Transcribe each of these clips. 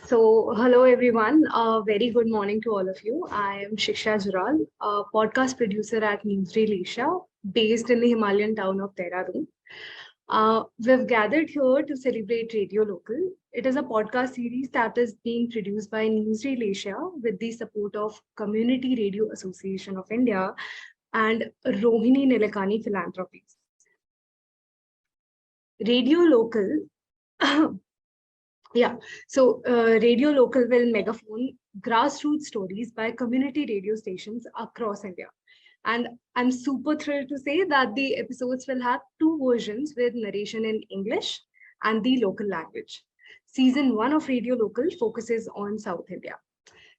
Hello everyone. Very good morning to all of you. I am Shiksha Jural, a podcast producer at Newsreel Asia, based in the Himalayan town of Dehradun. We've gathered here to celebrate Radio Local. It is a podcast series that is being produced by Newsreel Asia with the support of Community Radio Association of India and Rohini Nilekani Philanthropies. Radio Local Radio Local will megaphone grassroots stories by community radio stations across India. And I'm super thrilled to say that the episodes will have two versions with narration in English and the local language. Season 1 of Radio Local focuses on South India.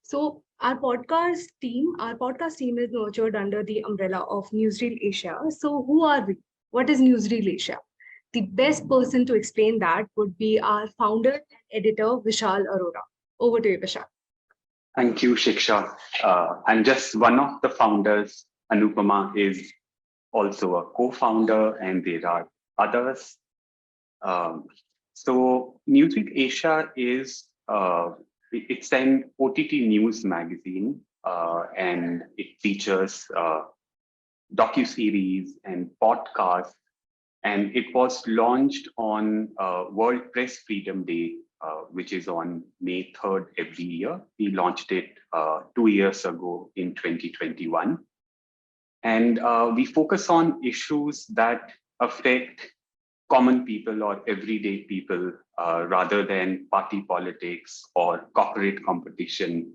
So our podcast team is nurtured under the umbrella of Newsreel Asia. So who are we? What is Newsreel Asia? The best person to explain that would be our founder and editor, Vishal Arora. Over to you, Vishal. Thank you, Shiksha. I'm just one of the founders. Anupama is also a co-founder, and there are others. So Newsreel Asia is it's an OTT news magazine, and it features docuseries and podcasts. And it was launched on World Press Freedom Day, which is on May 3rd every year. We launched it 2 years ago in 2021. And we focus on issues that affect common people or everyday people rather than party politics or corporate competition.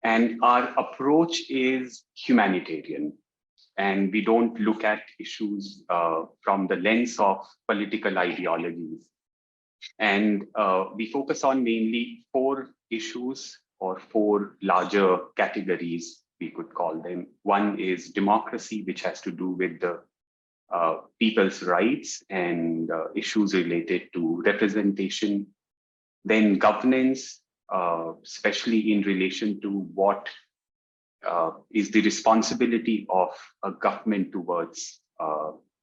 And our approach is humanitarian. And we don't look at issues from the lens of political ideologies. And we focus on mainly 4 issues or 4 larger categories, we could call them. One is democracy, which has to do with the people's rights and issues related to representation. Then governance, especially in relation to what is the responsibility of a government towards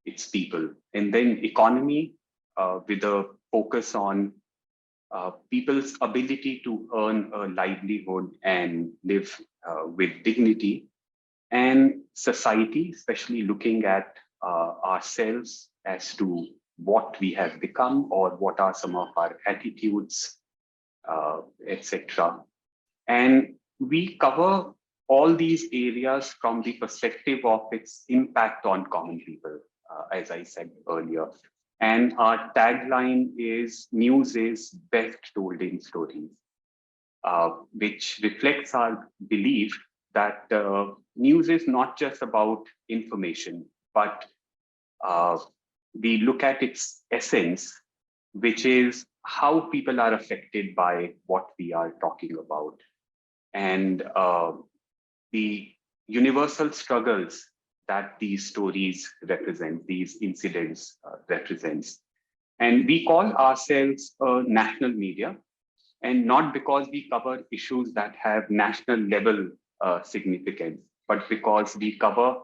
its people. And then economy, with a focus on people's ability to earn a livelihood and live with dignity. And society, especially looking at ourselves as to what we have become or what are some of our attitudes, etc. And we cover all these areas from the perspective of its impact on common people, as I said earlier. And our tagline is "News is best told in stories," which reflects our belief that news is not just about information, but we look at its essence, which is how people are affected by what we are talking about. And the universal struggles that these stories represent, these incidents represents. And we call ourselves a national media, and not because we cover issues that have national level significance, but because we cover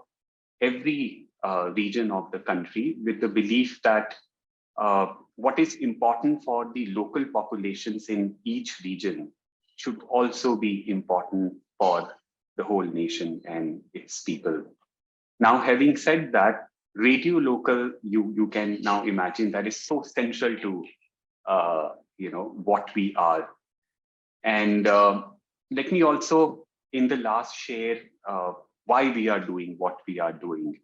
every region of the country with the belief that what is important for the local populations in each region should also be important for the whole nation and its people. Now, having said that, Radio Local, you can now imagine that is so central to what we are. And let me also, in the last, share why we are doing what we are doing.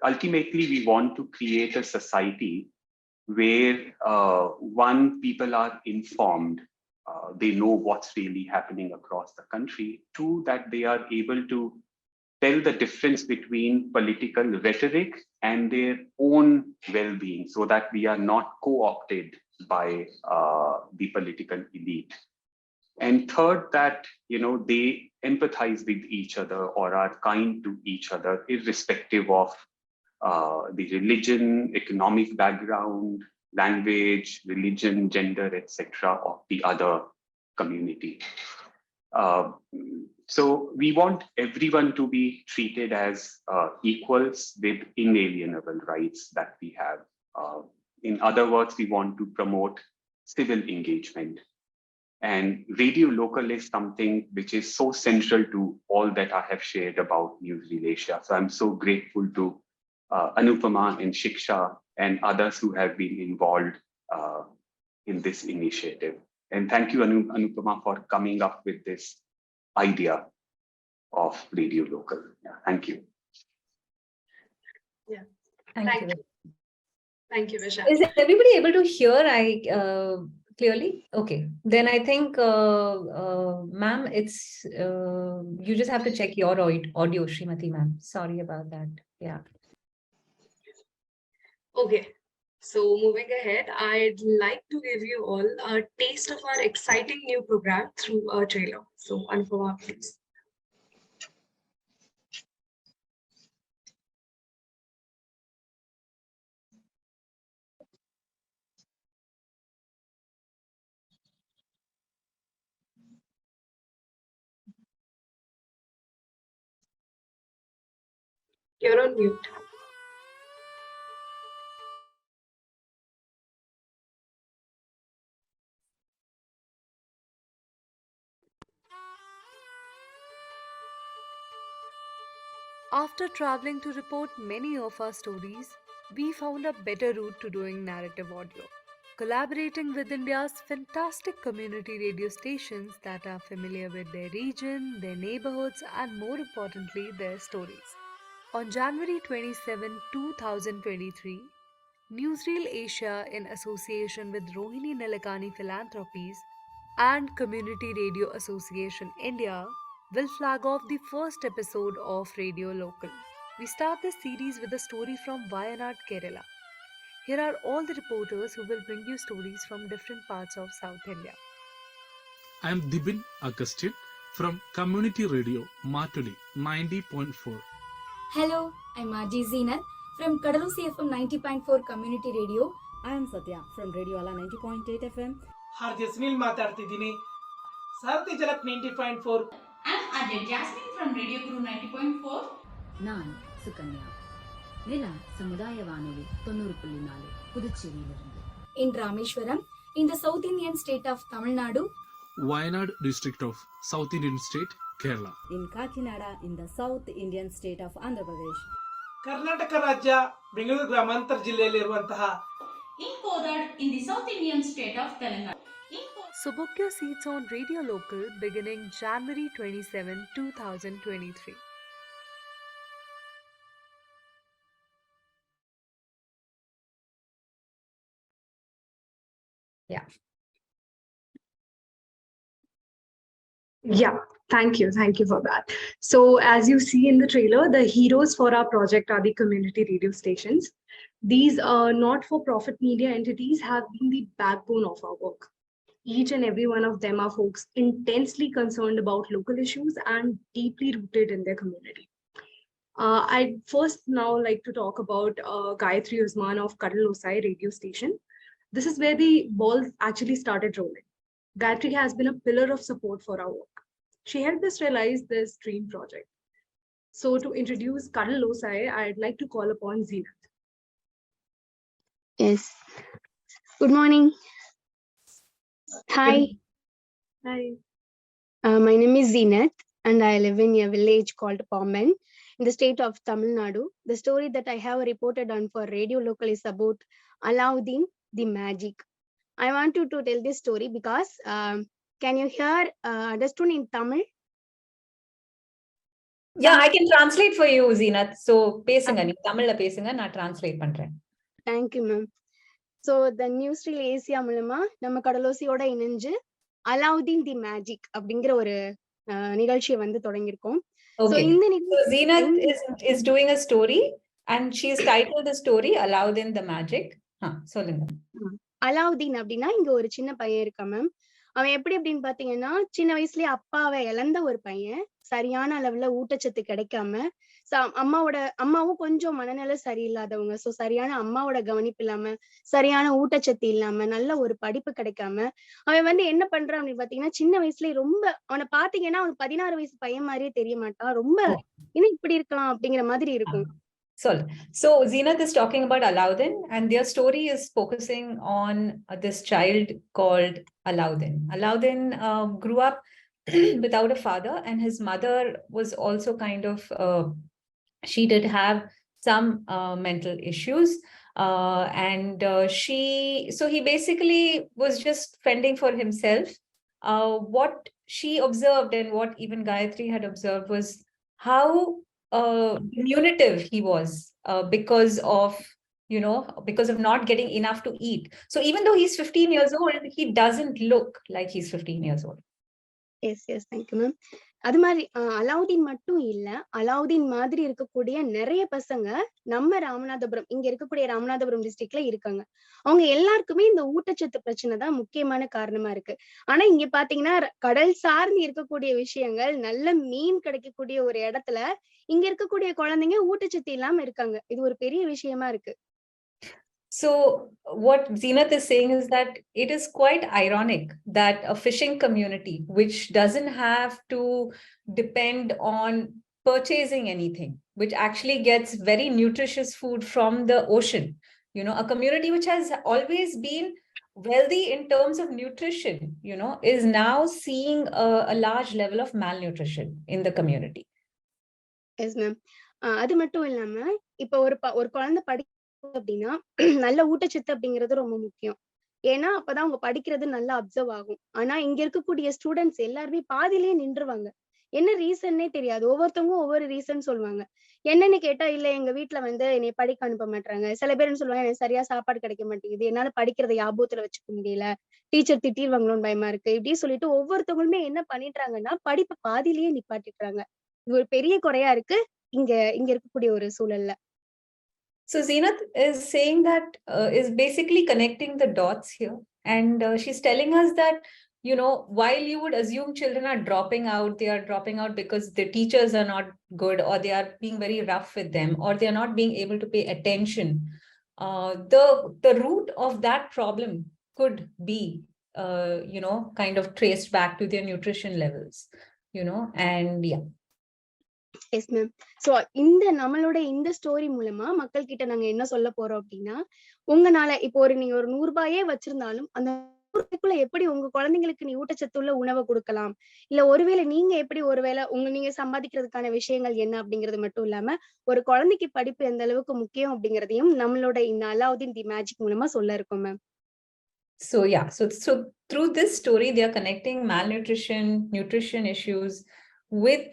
Ultimately, we want to create a society where one, people are informed. They know what's really happening across the country. 2, that they are able to tell the difference between political rhetoric and their own well-being, so that we are not co-opted by the political elite. And 3rd, that they empathize with each other or are kind to each other, irrespective of the religion, economic background, language, religion, gender, etc. of the other community. So we want everyone to be treated as equals with inalienable rights that we have. In other words, we want to promote civil engagement. And radio local is something which is so central to all that I have shared about Newsreel Asia. So I'm so grateful to Anupama and Shiksha and others who have been involved in this initiative. And thank you, Anupama, for coming up with this idea of radio local. Yeah, thank you. Yeah. Thank you. Thank you, Vishal. Is everybody able to hear clearly? Okay. Then I think, ma'am, it's you just have to check your audio, Srimati ma'am. Sorry about that. Yeah. Okay. So moving ahead, I'd like to give you all a taste of our exciting new program through a trailer. So Anupama, please. You're on mute. After traveling to report many of our stories, we found a better route to doing narrative audio, collaborating with India's fantastic community radio stations that are familiar with their region, their neighborhoods, and more importantly, their stories. On January 27, 2023, Newsreel Asia, in association with Rohini Nilekani Philanthropies and Community Radio Association India, will flag off the first episode of Radio Local. We start this series with a story from Wayanad, Kerala. Here are all the reporters who will bring you stories from different parts of South India. I am Dipin Augustine from Community Radio Mattoli 90.4. Hello, I'm Aji Zeenat from Kadalusi FM 90.4 Community Radio. I am Satya from Radio Ala 90.8 FM. RJ Sunil ಮಾತಾಡ್ತಿದ್ದೀನಿ ಸಾರಥಿ ಜಲಕ್ 90.4. I'm RJ Jasmine from Radio Guru 90.4. நான் சுகன்யா. நிலா சமுதாய வானொலி 90.4 புதுச்சேரியிலிருந்து. In Rameshwaram, in the South Indian state of Tamil Nadu. Wayanad district of South Indian state, Kerala. In Kakinada, in the South Indian state of Andhra Pradesh. Karnataka ರಾಜ್ಯ ಬೆಂಗಳೂರು ಗ್ರಾಮಾಂತರ ಜಿಲ್ಲೆಯಲ್ಲಿರುವಂತಹ In Kodad, in the South Indian state of Telangana. So book your seats on Radio Local beginning January 27, 2023. Yeah. Yeah, thank you. Thank you for that. So as you see in the trailer, the heroes for our project are the community radio stations. These not-for-profit media entities have been the backbone of our work. Each and every one of them are folks intensely concerned about local issues and deeply rooted in their community. I'd first now like to talk about Gayatri Usman of Kadalosai radio station. This is where the ball actually started rolling. Gayatri has been a pillar of support for our work. She helped us realize this dream project. So to introduce Kadalosai, I'd like to call upon Zeenat. Yes. Good morning. Hi. Hi. My name is Zeenat and I live in a village called Pommen in the state of Tamil Nadu. The story that I have reported on for Radio Local is about Alauddin the Magic. I want you to tell this story because can you hear understood in Tamil? Yeah, I can translate for you, Zeenat. So பேசுங்க நீ தமிழ்ல பேசுங்க நான் translate பண்றேன். Thank you, ma'am. So the Newsreel Asia மூலமா நம்ம கடலோசியோட இணைஞ்சு Alauddin the Magic அப்படிங்கிற ஒரு நிகழ்ச்சியை வந்து தொடங்கியிருக்கோம். Okay. So Zeenat is doing a story and she's titled the story Alauddin the Magic. சொல்லுங்க. Alauddin அப்படின்னா இங்க ஒரு சின்ன பையன் இருக்கா மேம். அவன் எப்படி அப்படின்னு பாத்தீங்கன்னா சின்ன வயசுலயே அப்பாவை இழந்த ஒரு பையன், சரியான அளவுல ஊட்டச்சத்து கிடைக்காம, அம்மாவும் கொஞ்சம் மனநிலை சரியில்லாதவங்க. சோ சரியான அம்மாவோட கவனிப்பு இல்லாம, சரியான ஊட்டச்சத்து இல்லாம, நல்ல ஒரு படிப்பு கிடைக்காம அவன் வந்து என்ன பண்றான் அப்படின்னு பாத்தீங்கன்னா சின்ன வயசுலயே ரொம்ப அவனை பாத்தீங்கன்னா அவனுக்கு 16 வயசு பையன் மாதிரியே தெரிய மாட்டான். ரொம்ப இன்னும் இப்படி இருக்கான் அப்படிங்கிற மாதிரி இருக்கும். So Zeenat is talking about Alauddin, and their story is focusing on this child called Alauddin. Alauddin grew up without a father, and his mother was also kind of, she did have some mental issues. So he basically was just fending for himself. What she observed and what even Gayatri had observed was how diminutive he was because of not getting enough to eat. So even though he's 15 years old, he doesn't look like he's 15 years old. Yes, thank you, ma'am. அது மாதிரி அலாவுதீன் மட்டும் இல்ல, அலாவுதீன் மாதிரி இருக்கக்கூடிய நிறைய பசங்க நம்ம ராமநாதபுரம், இங்க இருக்கக்கூடிய ராமநாதபுரம் டிஸ்ட்ரிக்ட்ல இருக்காங்க. அவங்க எல்லாருக்குமே இந்த ஊட்டச்சத்து பிரச்சனை தான் முக்கியமான காரணமா இருக்கு. ஆனா இங்க பாத்தீங்கன்னா கடல் சார்ந்து இருக்கக்கூடிய விஷயங்கள், நல்ல மீன் கிடைக்கக்கூடிய ஒரு இடத்துல இங்க இருக்கக்கூடிய குழந்தைங்க ஊட்டச்சத்து இல்லாம இருக்காங்க. இது ஒரு பெரிய விஷயமா இருக்கு. So what Zeenat is saying is that it is quite ironic that a fishing community, which doesn't have to depend on purchasing anything, which actually gets very nutritious food from the ocean, a community which has always been wealthy in terms of nutrition, is now seeing a large level of malnutrition in the community. Yes, ma'am. அது மட்டும் இல்லாம இப்ப ஒரு குழந்தை அப்படின்னா நல்ல ஊட்டச்சத்து அப்படிங்கிறது ரொம்ப முக்கியம். ஏன்னா அப்பதான் அவங்க படிக்கிறது நல்லா அப்சர்வ் ஆகும். ஆனா இங்க இருக்கக்கூடிய ஸ்டூடெண்ட்ஸ் எல்லாருமே பாதியிலேயே நின்றுவாங்க. என்ன ரீசன்னே தெரியாது. ஒவ்வொருத்தவங்க ஒவ்வொரு ரீசன் சொல்லுவாங்க. என்னன்னு கேட்டா, இல்ல எங்க வீட்டுல என்னை படிக்க அனுப்ப மாட்டாங்க. சில பேர் சொல்லுவாங்க, எனக்கு சரியா சாப்பாடு கிடைக்க மாட்டேங்குது, என்னால படிக்கிறத ஞாபகத்துல வச்சுக்க முடியல, டீச்சர் திட்டிடுவாங்களோன்னு பயமா இருக்கு, இப்படி சொல்லிட்டு ஒவ்வொருத்தவங்களுமே என்ன பண்ணிடுறாங்கன்னா படிப்பை பாதியிலேயே நிப்பாட்டிடுறாங்க. இது ஒரு பெரிய குறையா இருக்கு இங்க இருக்கக்கூடிய ஒரு சூழல்ல. So Zeenat is saying that is basically connecting the dots here, and she's telling us that while you would assume children are dropping out, they are dropping out because the teachers are not good, or they are being very rough with them, or they are not being able to pay attention. The root of that problem could be kind of traced back to their nutrition levels, and yeah. Yes ma'am. So நம்மளோட இந்த story மூலமா மக்கள் கிட்ட நாங்க என்ன சொல்ல போறோம் அப்படின்னா, உங்களால இப்போ நீங்க ஒரு 100 ரூபாயே வச்சிருந்தாலும் அந்த 100 ரூபாய்க்குள்ள எப்படி உங்க குழந்தைங்களுக்கு நீ ஊட்டச்சத்துள்ள உணவை கொடுக்கலாம், இல்ல ஒருவேளை நீங்க எப்படி நீங்க சம்பாதிக்கிறதுக்கான விஷயங்கள் என்ன அப்படிங்கிறது மட்டும் இல்லாம ஒரு குழந்தைக்கு படிப்பு எந்த அளவுக்கு முக்கியம் அப்படிங்கறதையும் நம்மளோட இந்த அலாவுதீன் தி மேஜிக் மூலமா சொல்ல இருக்கோம் ma'am. So yeah, so through this story they are connecting malnutrition, nutrition issues with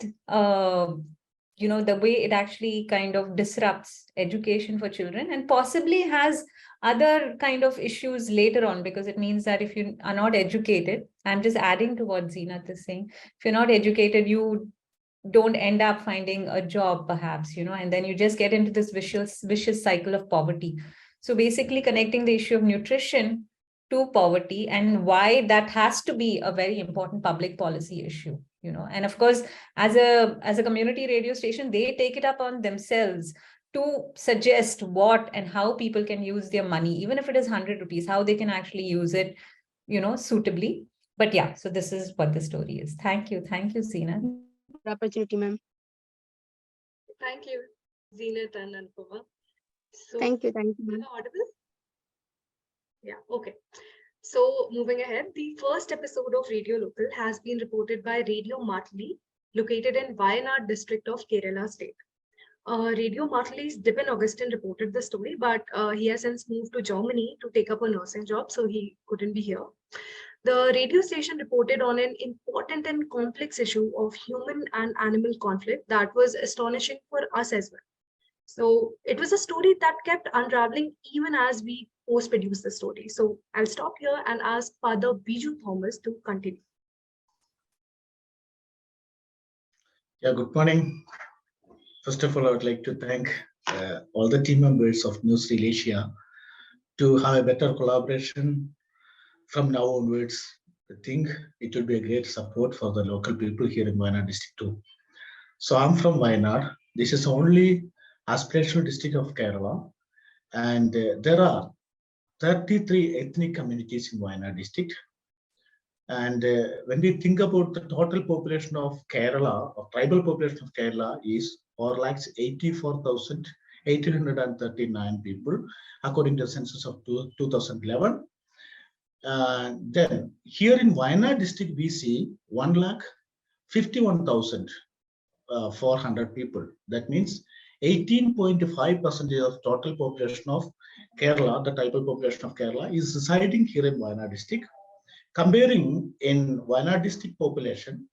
the way it actually kind of disrupts education for children, and possibly has other kind of issues later on, because it means that if you are not educated, I'm just adding to what Zeenat is saying, if you're not educated, you don't end up finding a job perhaps, and then you just get into this vicious cycle of poverty. So basically connecting the issue of nutrition to poverty, and why that has to be a very important public policy issue. And of course, as a community radio station, they take it up on themselves to suggest what and how people can use their money, even if it is 100 rupees, how they can actually use it, suitably. But yeah, so this is what the story is. Thank you, Zeenat. Opportunity, ma'am. Thank you, Zeenat and Anupama. So, thank you, ma'am. Audible? Yeah, okay. So moving ahead, the first episode of Radio Local has been reported by Radio Mattoli, located in Wayanad district of Kerala state. Radio Mattoli's Dipin Augustine reported the story, but he has since moved to Germany to take up a nursing job, so he couldn't be here. The radio station reported on an important and complex issue of human and animal conflict that was astonishing for us as well. So it was a story that kept unraveling even as we post-produce the story. So I'll stop here and ask Father Biju Thomas to continue. Yeah, good morning. First of all, I would like to thank all the team members of Newsreel Asia to have a better collaboration from now onwards. I think it will be a great support for the local people here in Wayanad district too. So I'm from Wayanad. This is only aspirational district of Kerala, and there are 33 ethnic communities in Wayanad district. And when we think about the total population of Kerala, or tribal population of Kerala is 4,84,000 839 people, according to the census of 2011. Then here in Wayanad district, we see 1,51,400 people. That means 18.5% of total population of Kerala, the tribal population of Kerala, is residing here in Wayanad district. Comparing in Wayanad district population,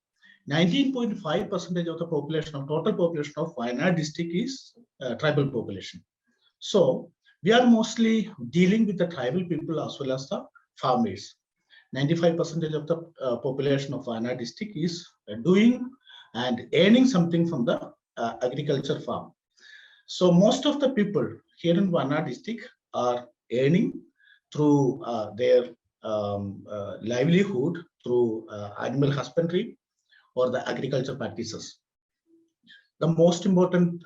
19.5% of the population of total population of Wayanad district is tribal population. So we are mostly dealing with the tribal people as well as the farmers. 95% of the population of Wayanad district is doing and earning something from the agriculture farm. So most of the people here in Wayanad district are earning through their livelihood through animal husbandry or the agriculture practices. The most important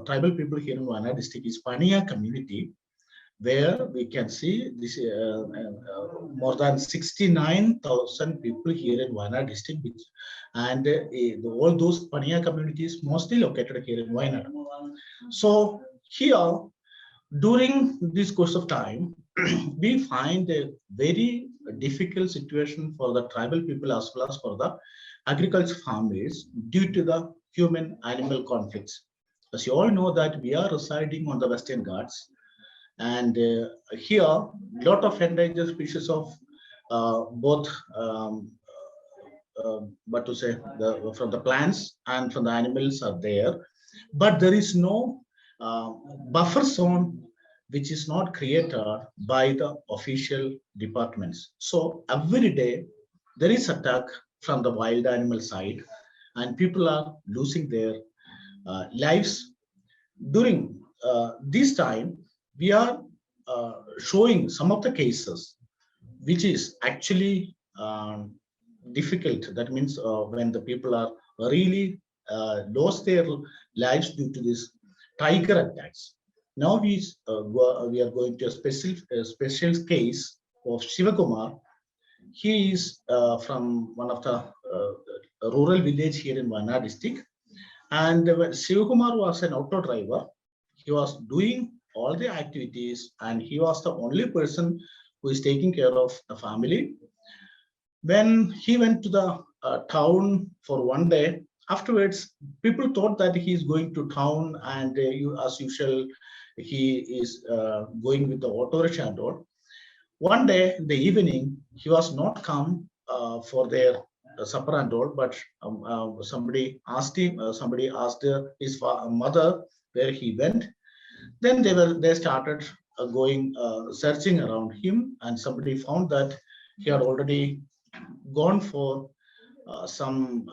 tribal people here in Wayanad district is Paniya community, where we can see this more than 69,000 people here in Wayanad district, and all those Paniya communities mostly located here in Wayanad. So here, during this course of time, we find a very difficult situation for the tribal people as well as for the agriculture farmers due to the human-animal conflicts. As you all know that we are residing on the Western Ghats, and here a lot of endangered species of both what to say, from the plants and from the animals are there, but there is no buffer zone which is not created by the official departments. So every day there is attack from the wild animal side, and people are losing their lives. During this time, we are showing some of the cases which is actually difficult. That means when the people are really lost their lives due to this tiger attacks. Now we are going to a special case of Shivakumar. He is from one of the rural village here in Wayanad district, and Shivakumar was an auto driver. He was doing all the activities, and he was the only person who is taking care of the family. When he went to the town for one day, afterwards people thought that he is going to town, and as usual he is going with the auto rickshaw and all. One day in the evening, he was not come for their supper and all, but somebody asked him. Somebody asked his mother where he went. Then they started going searching around him, and somebody found that he had already gone for some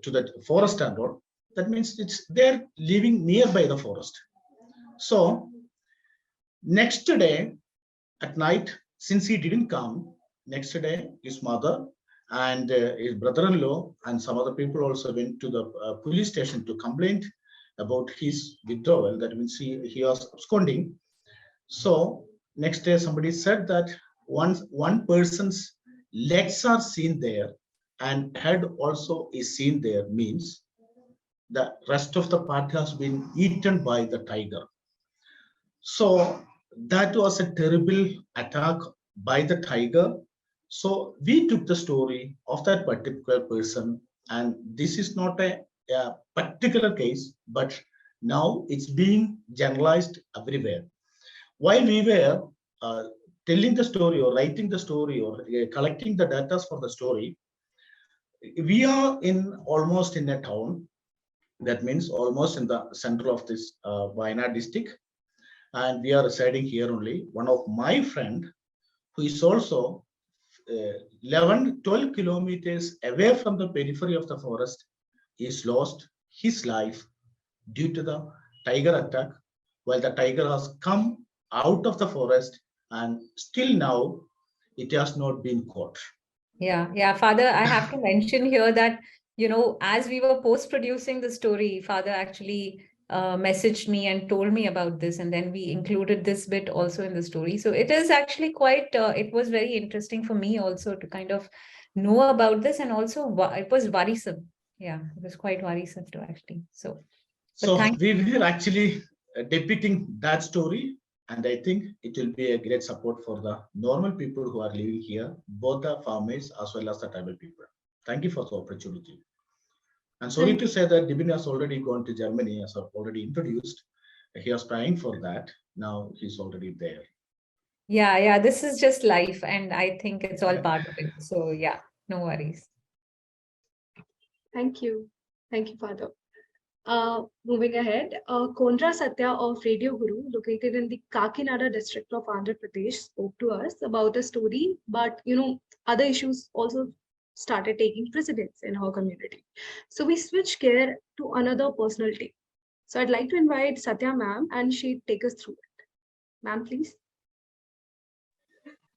to the forest and all. That means they're living nearby the forest. So next day at night, since he didn't come, next day his mother and his brother-in-law and some other people also went to the police station to complain about his withdrawal. That means he was absconding. So next day somebody said that one person's legs are seen there and head also is seen there, means the rest of the part has been eaten by the tiger. So that was a terrible attack by the tiger. So we took the story of that particular person, and this is not a particular case, but now it's being generalized everywhere. While we were telling the story or writing the story or collecting the data for the story, we are almost in a town. That means almost in the center of this Wayanad district, and we are residing here only. One of my friend, who is also 11-12 kilometers away from the periphery of the forest, is lost his life due to the tiger attack, while the tiger has come out of the forest, and still now it has not been caught. Yeah, Father, I have to mention here that, as we were post-producing the story, Father actually messaged me and told me about this, and then we included this bit also in the story. So it is actually quite, it was very interesting for me also to kind of know about this, and also it was worrisome. Yeah, it was quite worrisome too, actually. So we were actually depicting that story. And I think it will be a great support for the normal people who are living here, both the farmers as well as the tribal people. Thank you for the opportunity. And sorry to say that Dipin has already gone to Germany, as I've already introduced. He was trying for that. Now he's already there. Yeah, this is just life, and I think it's all part of it. So yeah, no worries. Thank you. Thank you, Father. Moving ahead, Kondra Satya of Radio Guru, located in the Kakinada district of Andhra Pradesh, spoke to us about a story, but other issues also started taking precedence in her community. So we switched gear to another personal take. So I'd like to invite Satya ma'am, and she'd take us through it. Ma'am, please.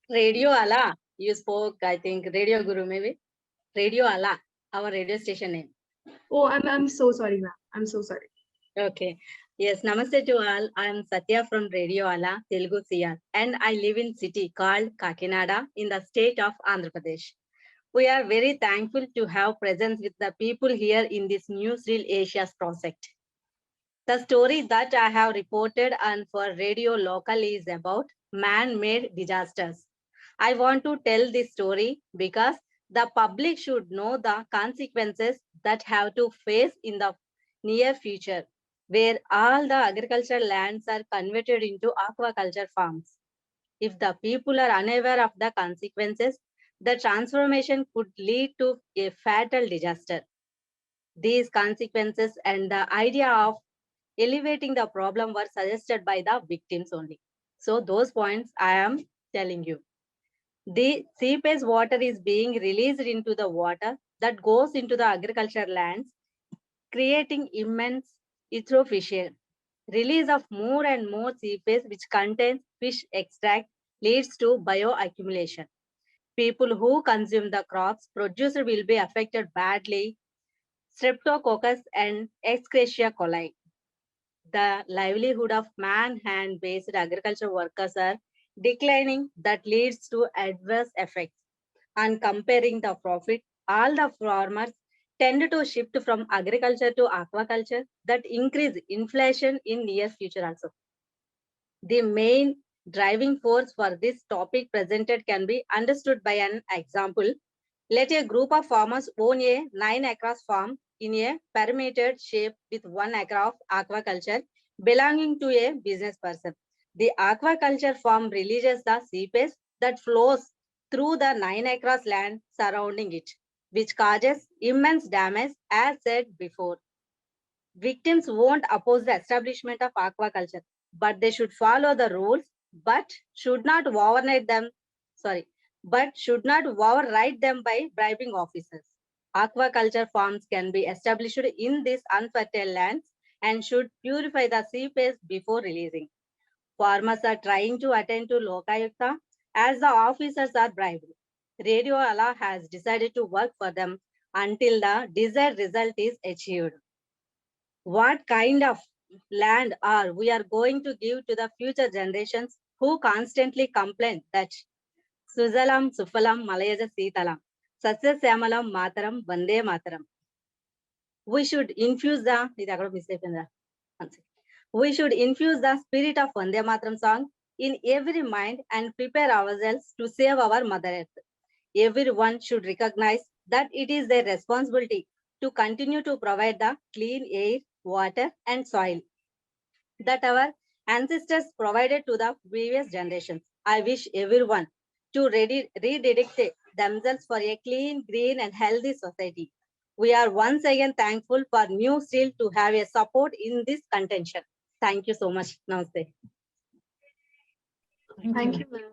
Radio Ala, you spoke, I think, Radio Guru maybe. Radio Ala, our radio station name. Oh, I'm so sorry, ma'am. I'm so sorry. Okay. Yes, namaste to all. I'm Satya from Radio Ala, Telugu CR, and I live in city called Kakinada in the state of Andhra Pradesh. We are very thankful to have presence with the people here in this Newsreel Asia's project. The story that I have reported and for Radio Local is about man-made disasters. I want to tell this story because the public should know the consequences that have to face in the near future, where all the agricultural lands are converted into aquaculture farms. If the people are unaware of the consequences, the transformation could lead to a fatal disaster. These consequences and the idea of elevating the problem were suggested by the victims only. So those points I am telling you. The seepage water is being released into the water that goes into the agricultural lands, creating immense eutrophication. Release of more and more seepage which contains fish extract leads to bioaccumulation. People who consume the crops produced will be affected badly, Streptococcus and Escherichia coli. The livelihood of man-hand-based agriculture workers are declining, that leads to adverse effects. On comparing the profit, all the farmers tend to shift from agriculture to aquaculture, that increase inflation in near future also. The main driving force for this topic presented can be understood by an example. Let a group of farmers own a 9 acres farm in a pyramided shape with 1 acre of aquaculture belonging to a business person. The aquaculture farm releases the seepage that flows through the 9 acres land surrounding it, which causes immense damage as said before. Victims won't oppose the establishment of aquaculture, but they should follow the rules, but should not override them by bribing officers. Aquaculture farms can be established in these unfertile lands and should purify the seepage before releasing. Farmers are trying to attend to Lokayukta as the officers are bribed. Radio Ala has decided to work for them until the desired result is achieved. What kind of land are we are going to give to the future generations who constantly complain that Suzalam, Sufalam, Malayaja Sitalam, Satya Samalam, Mataram, Vande Mataram? We should infuse the spirit of Vande Mataram song in every mind and prepare ourselves to save our Mother Earth. Everyone should recognize that it is their responsibility to continue to provide the clean air, water, and soil that our ancestors provided to the previous generations. I wish everyone to rededicate themselves for a clean, green, and healthy society. We are once again thankful for Newsreel to have a support in this contention. Thank you so much. Namaste. Thank you, ma'am.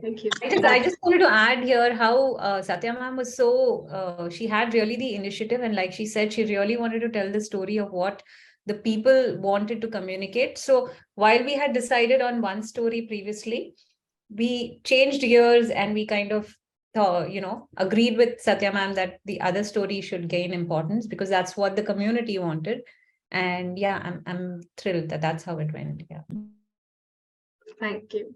Thank you. I just wanted to add here how Satya ma'am was so, she had really the initiative, and like she said, she really wanted to tell the story of what the people wanted to communicate. So while we had decided on one story previously, we changed gears and we kind of agreed with Satya ma'am that the other story should gain importance because that's what the community wanted. And yeah, I'm thrilled that that's how it went. Yeah. Thank you.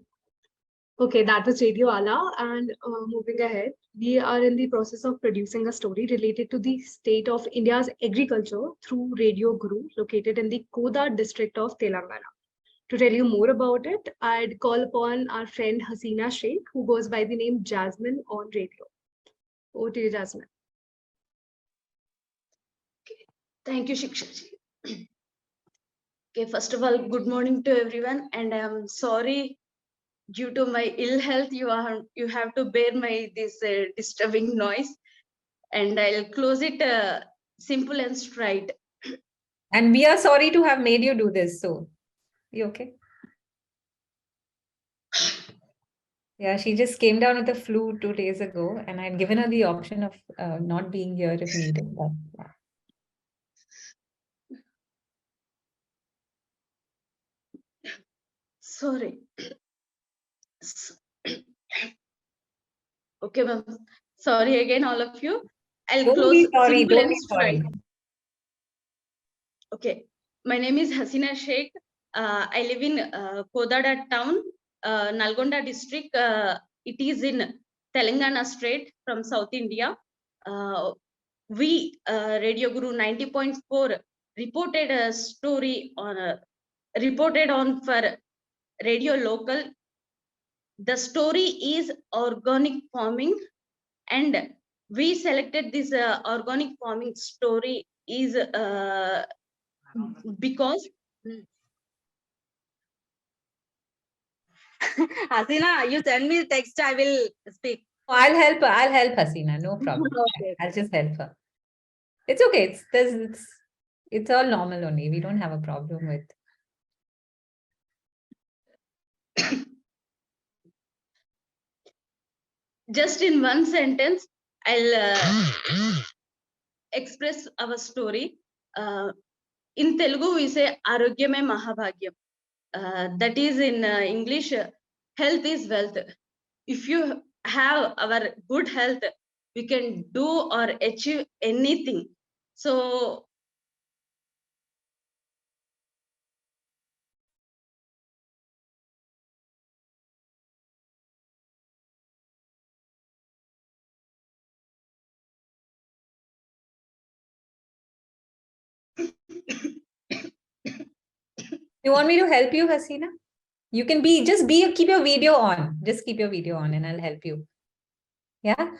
Okay, that was Radio Ala, and moving ahead, we are in the process of producing a story related to the state of India's agriculture through Radio Guru, located in the Kodad district of Telangana. To tell you more about it, I'd call upon our friend Hasina Sheikh, who goes by the name Jasmine on radio. Over to you, Jasmine. Thank you, Shiksha. Okay, first of all, good morning to everyone, and I'm sorry due to my ill health, you have to bear this disturbing noise, and I'll close it simple and straight. And we are sorry to have made you do this. So, you okay? Yeah, she just came down with a flu 2 days ago, and I'd given her the option of not being here if needed. But, yeah. Sorry. Okay, ma'am. Sorry again, all of you. I'll Don't close be sorry. simple Don't and be sorry. straight. Okay, my name is Hasina Sheikh. I live in Kodada town, Nalgonda district. It is in Telangana state from South India. We, Radio Guru 90.4, reported a story reported on for Radio Local. The story is organic farming, and we selected this organic farming story is because Hasina, you send me text, I will speak. I'll help Hasina, no problem. Okay. I'll just help her. It's okay. It's all normal only. We don't have a problem with. Just in one sentence, I'll express our story. In Telugu, we say Arogyame Mahabhagyam. That is in English, health is wealth. If you have our good health, we can do or achieve anything. So You want me to help you, Hasina? You can keep your video on. Just keep your video on and I'll help you. Yeah.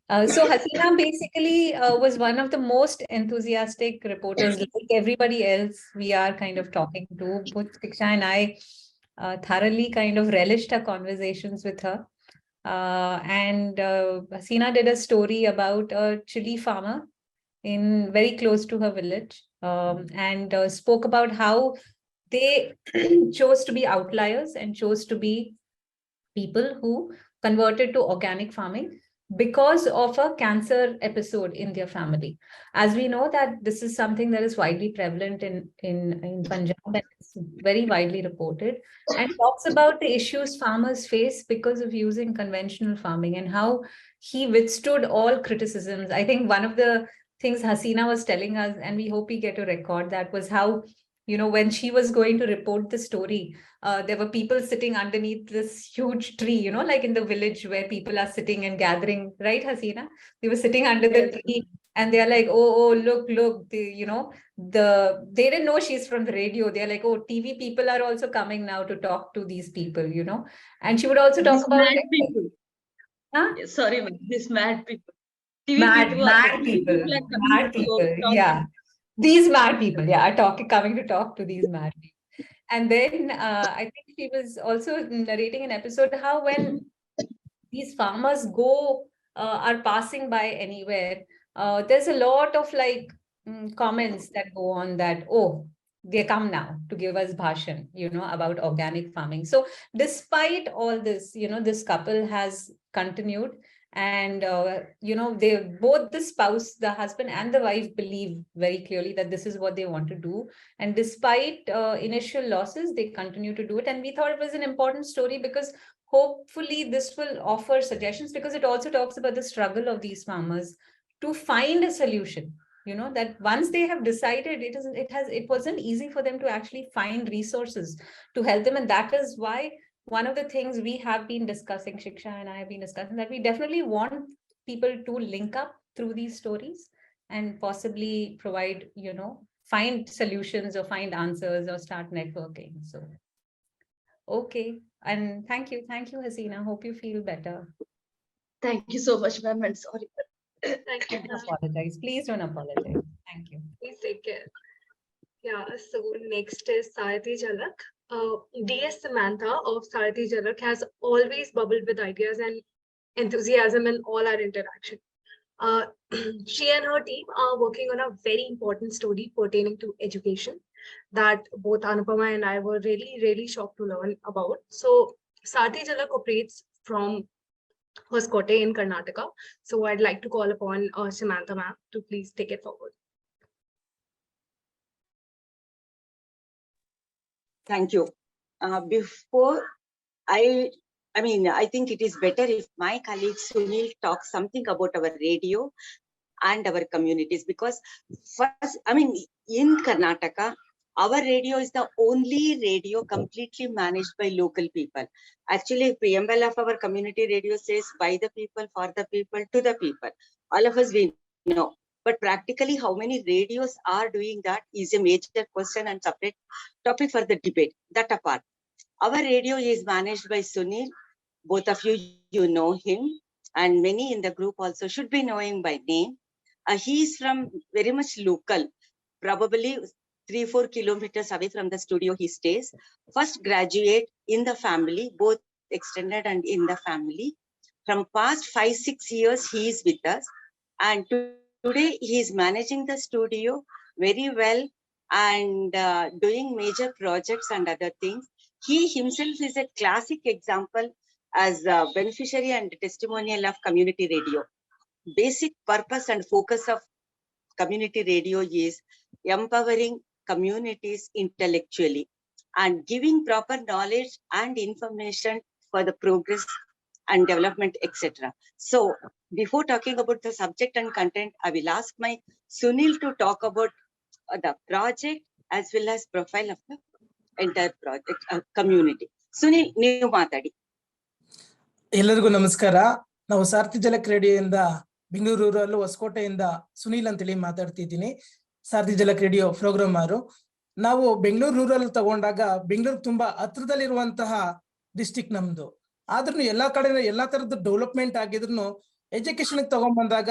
So Hasina basically was one of the most enthusiastic reporters, like everybody else we are kind of talking to. Both Shiksha and I thoroughly kind of relished our conversations with her. And Hasina did a story about a chili farmer very close to her village, and spoke about how they chose to be outliers and chose to be people who converted to organic farming because of a cancer episode in their family. As we know that this is something that is widely prevalent in Punjab, and it's very widely reported, and talks about the issues farmers face because of using conventional farming and how he withstood all criticisms. I think one of the things Hasina was telling us, and we hope we get to record that, was how, when she was going to report the story, there were people sitting underneath this huge tree, like in the village where people are sitting and gathering, right, Hasina? They were sitting under the tree and they're like, oh, look, they didn't know she's from the radio. They're like, oh, TV people are also coming now to talk to these people, And she would also talk about mad people. Huh? Sorry, these mad people. Mad people. Yeah. These mad people, are coming to talk to these mad people. And then I think she was also narrating an episode how when these farmers are passing by anywhere, there's a lot of comments that go on that, oh, they come now to give us bhashan, about organic farming. So despite all this, this couple has continued. And, both the spouse, the husband and the wife believe very clearly that this is what they want to do. And despite initial losses, they continue to do it. And we thought it was an important story because hopefully this will offer suggestions, because it also talks about the struggle of these farmers to find a solution. That once they have decided, it wasn't easy for them to actually find resources to help them. And that is why one of the things we have been discussing, Shiksha and I have been discussing, that we definitely want people to link up through these stories and possibly provide, find solutions or find answers or start networking. So Okay. And thank you, Hasina. Hope you feel better. Thank you so much, ma'am, and sorry. Thank you. Don't apologize. Please don't apologize. Thank you. Please take care. Yeah, so next is Sarthi Jalak. DS Samantha of Sarthi Jalak has always bubbled with ideas and enthusiasm in all our interaction. She and her team are working on a very important story pertaining to education that both Anupama and I were really, really shocked to learn about. So Sarthi Jalak operates from Hoskote in Karnataka. So I'd like to call upon Samantha ma'am to please take it forward. Thank you. Before I think it is better if my colleague Sunil talks something about our radio and our communities, because first, in Karnataka, our radio is the only radio completely managed by local people. Actually, preamble of our community radio says by the people, for the people, to the people. All of us we know. But practically, how many radios are doing that is a major question and separate topic for the debate. That apart, our radio is managed by Sunil. Both of you know him, and many in the group also should be knowing by name. He is from very much local, probably 3-4 kilometers away from the studio he stays. First graduate in the family, both extended and in the family. From past 5-6 years, he is with us. And today, he is managing the studio very well and doing major projects and other things. He himself is a classic example as a beneficiary and testimonial of community radio. Basic purpose and focus of community radio is empowering communities intellectually and giving proper knowledge and information for the progress and development, etc. So before talking about the subject and content, I will ask my Sunil to talk about the project as well as profile of the entire project community. Sunil, ನೀವು ಮಾತಾಡಿ. ಎಲ್ಲರಿಗೂ ನಮಸ್ಕಾರ. ನಾವು Sarathi ಜಲಕ್ ರೇಡಿಯೋದಿಂದ Bengaluru rural ಹೊಸಕೋಟೆಯಿಂದ Sunil ಅಂತೇಳಿ ಮಾತಾಡ್ತಿದ್ದೀನಿ. Sarathi ಜಲಕ್ radio programmer. ನಾವು Bengaluru rural ತಗೊಂಡಾಗ ಬೆಂಗಳೂರು ತುಂಬಾ ಹತ್ರದಲ್ಲಿರುವಂತಹ ಡಿಸ್ಟ್ರಿಕ್ಟ್ ನಮ್ದು. ಆದ್ರೂ ಎಲ್ಲಾ ಕಡೆ ಎಲ್ಲಾ ತರದ ಡೆವಲಪ್ಮೆಂಟ್ ಆಗಿದ್ರು ಎಜುಕೇಶನ್ ತಗೊಂಡ್ಬಂದಾಗ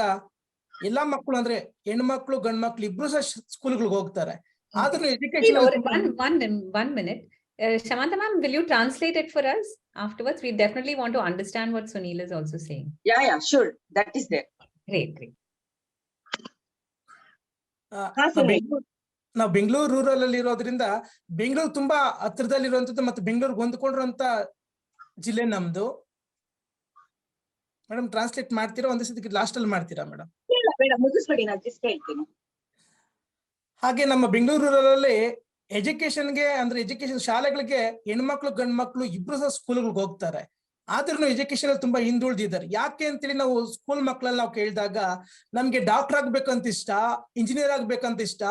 ಎಲ್ಲಾ ಮಕ್ಕಳು ಅಂದ್ರೆ ಹೆಣ್ಮಕ್ಳು ಗಂಡ್ ಮಕ್ಳು ಇಬ್ರು ಸಹ ಸ್ಕೂಲ್ಗಳಿಗೆ ಹೋಗ್ತಾರೆ. ಆದ್ರೂ education one minute. Samantha ma'am, will you translate it for us afterwards? We definitely want to understand what Sunil is also saying. Yeah, sure. That is there. Great. ನಾವು ಬೆಂಗಳೂರು ರೂರಲ್ ಅಲ್ಲಿ ಇರೋದ್ರಿಂದ ಬೆಂಗಳೂರು ತುಂಬಾ ಹತ್ರದಲ್ಲಿರುವಂತದ್ದು ಮತ್ತೆ ಬೆಂಗಳೂರಿಗೆ ಹೊಂದ್ಕೊಂಡಿರುವಂತ ಜಿಲ್ಲೆ ನಮ್ದು. ಮೇಡಮ್ ಟ್ರಾನ್ಸ್ಲೇಟ್ ಮಾಡ್ತೀರಾ? ಒಂದೇ ಸತಿ ಲಾಸ್ಟ್ ಅಲ್ಲಿ ಮಾಡ್ತೀರಾ ಮೇಡಮ್? ಹಾಗೆ ನಮ್ಮ ಬೆಂಗಳೂರು ರೂರಲ್ ಎಜುಕೇಶನ್ಗೆ ಅಂದ್ರೆ ಎಜುಕೇಶನ್ ಶಾಲೆಗಳಿಗೆ ಹೆಣ್ಮಕ್ಳು ಗಂಡ್ ಮಕ್ಳು ಇಬ್ರು ಸಹ ಸ್ಕೂಲ್ಗಳಿಗೆ ಹೋಗ್ತಾರೆ. ಆದ್ರೂ ಎಜುಕೇಶನ್ ಅಲ್ಲಿ ತುಂಬಾ ಹಿಂದುಳಿದಿದ್ದಾರೆ. ಯಾಕೆ ಅಂತೇಳಿ ನಾವು ಸ್ಕೂಲ್ ಮಕ್ಕಳಲ್ಲಿ ನಾವು ಕೇಳಿದಾಗ ನಮ್ಗೆ ಡಾಕ್ಟರ್ ಆಗ್ಬೇಕಂತ ಇಷ್ಟ, ಇಂಜಿನಿಯರ್ ಆಗ್ಬೇಕಂತ ಇಷ್ಟ,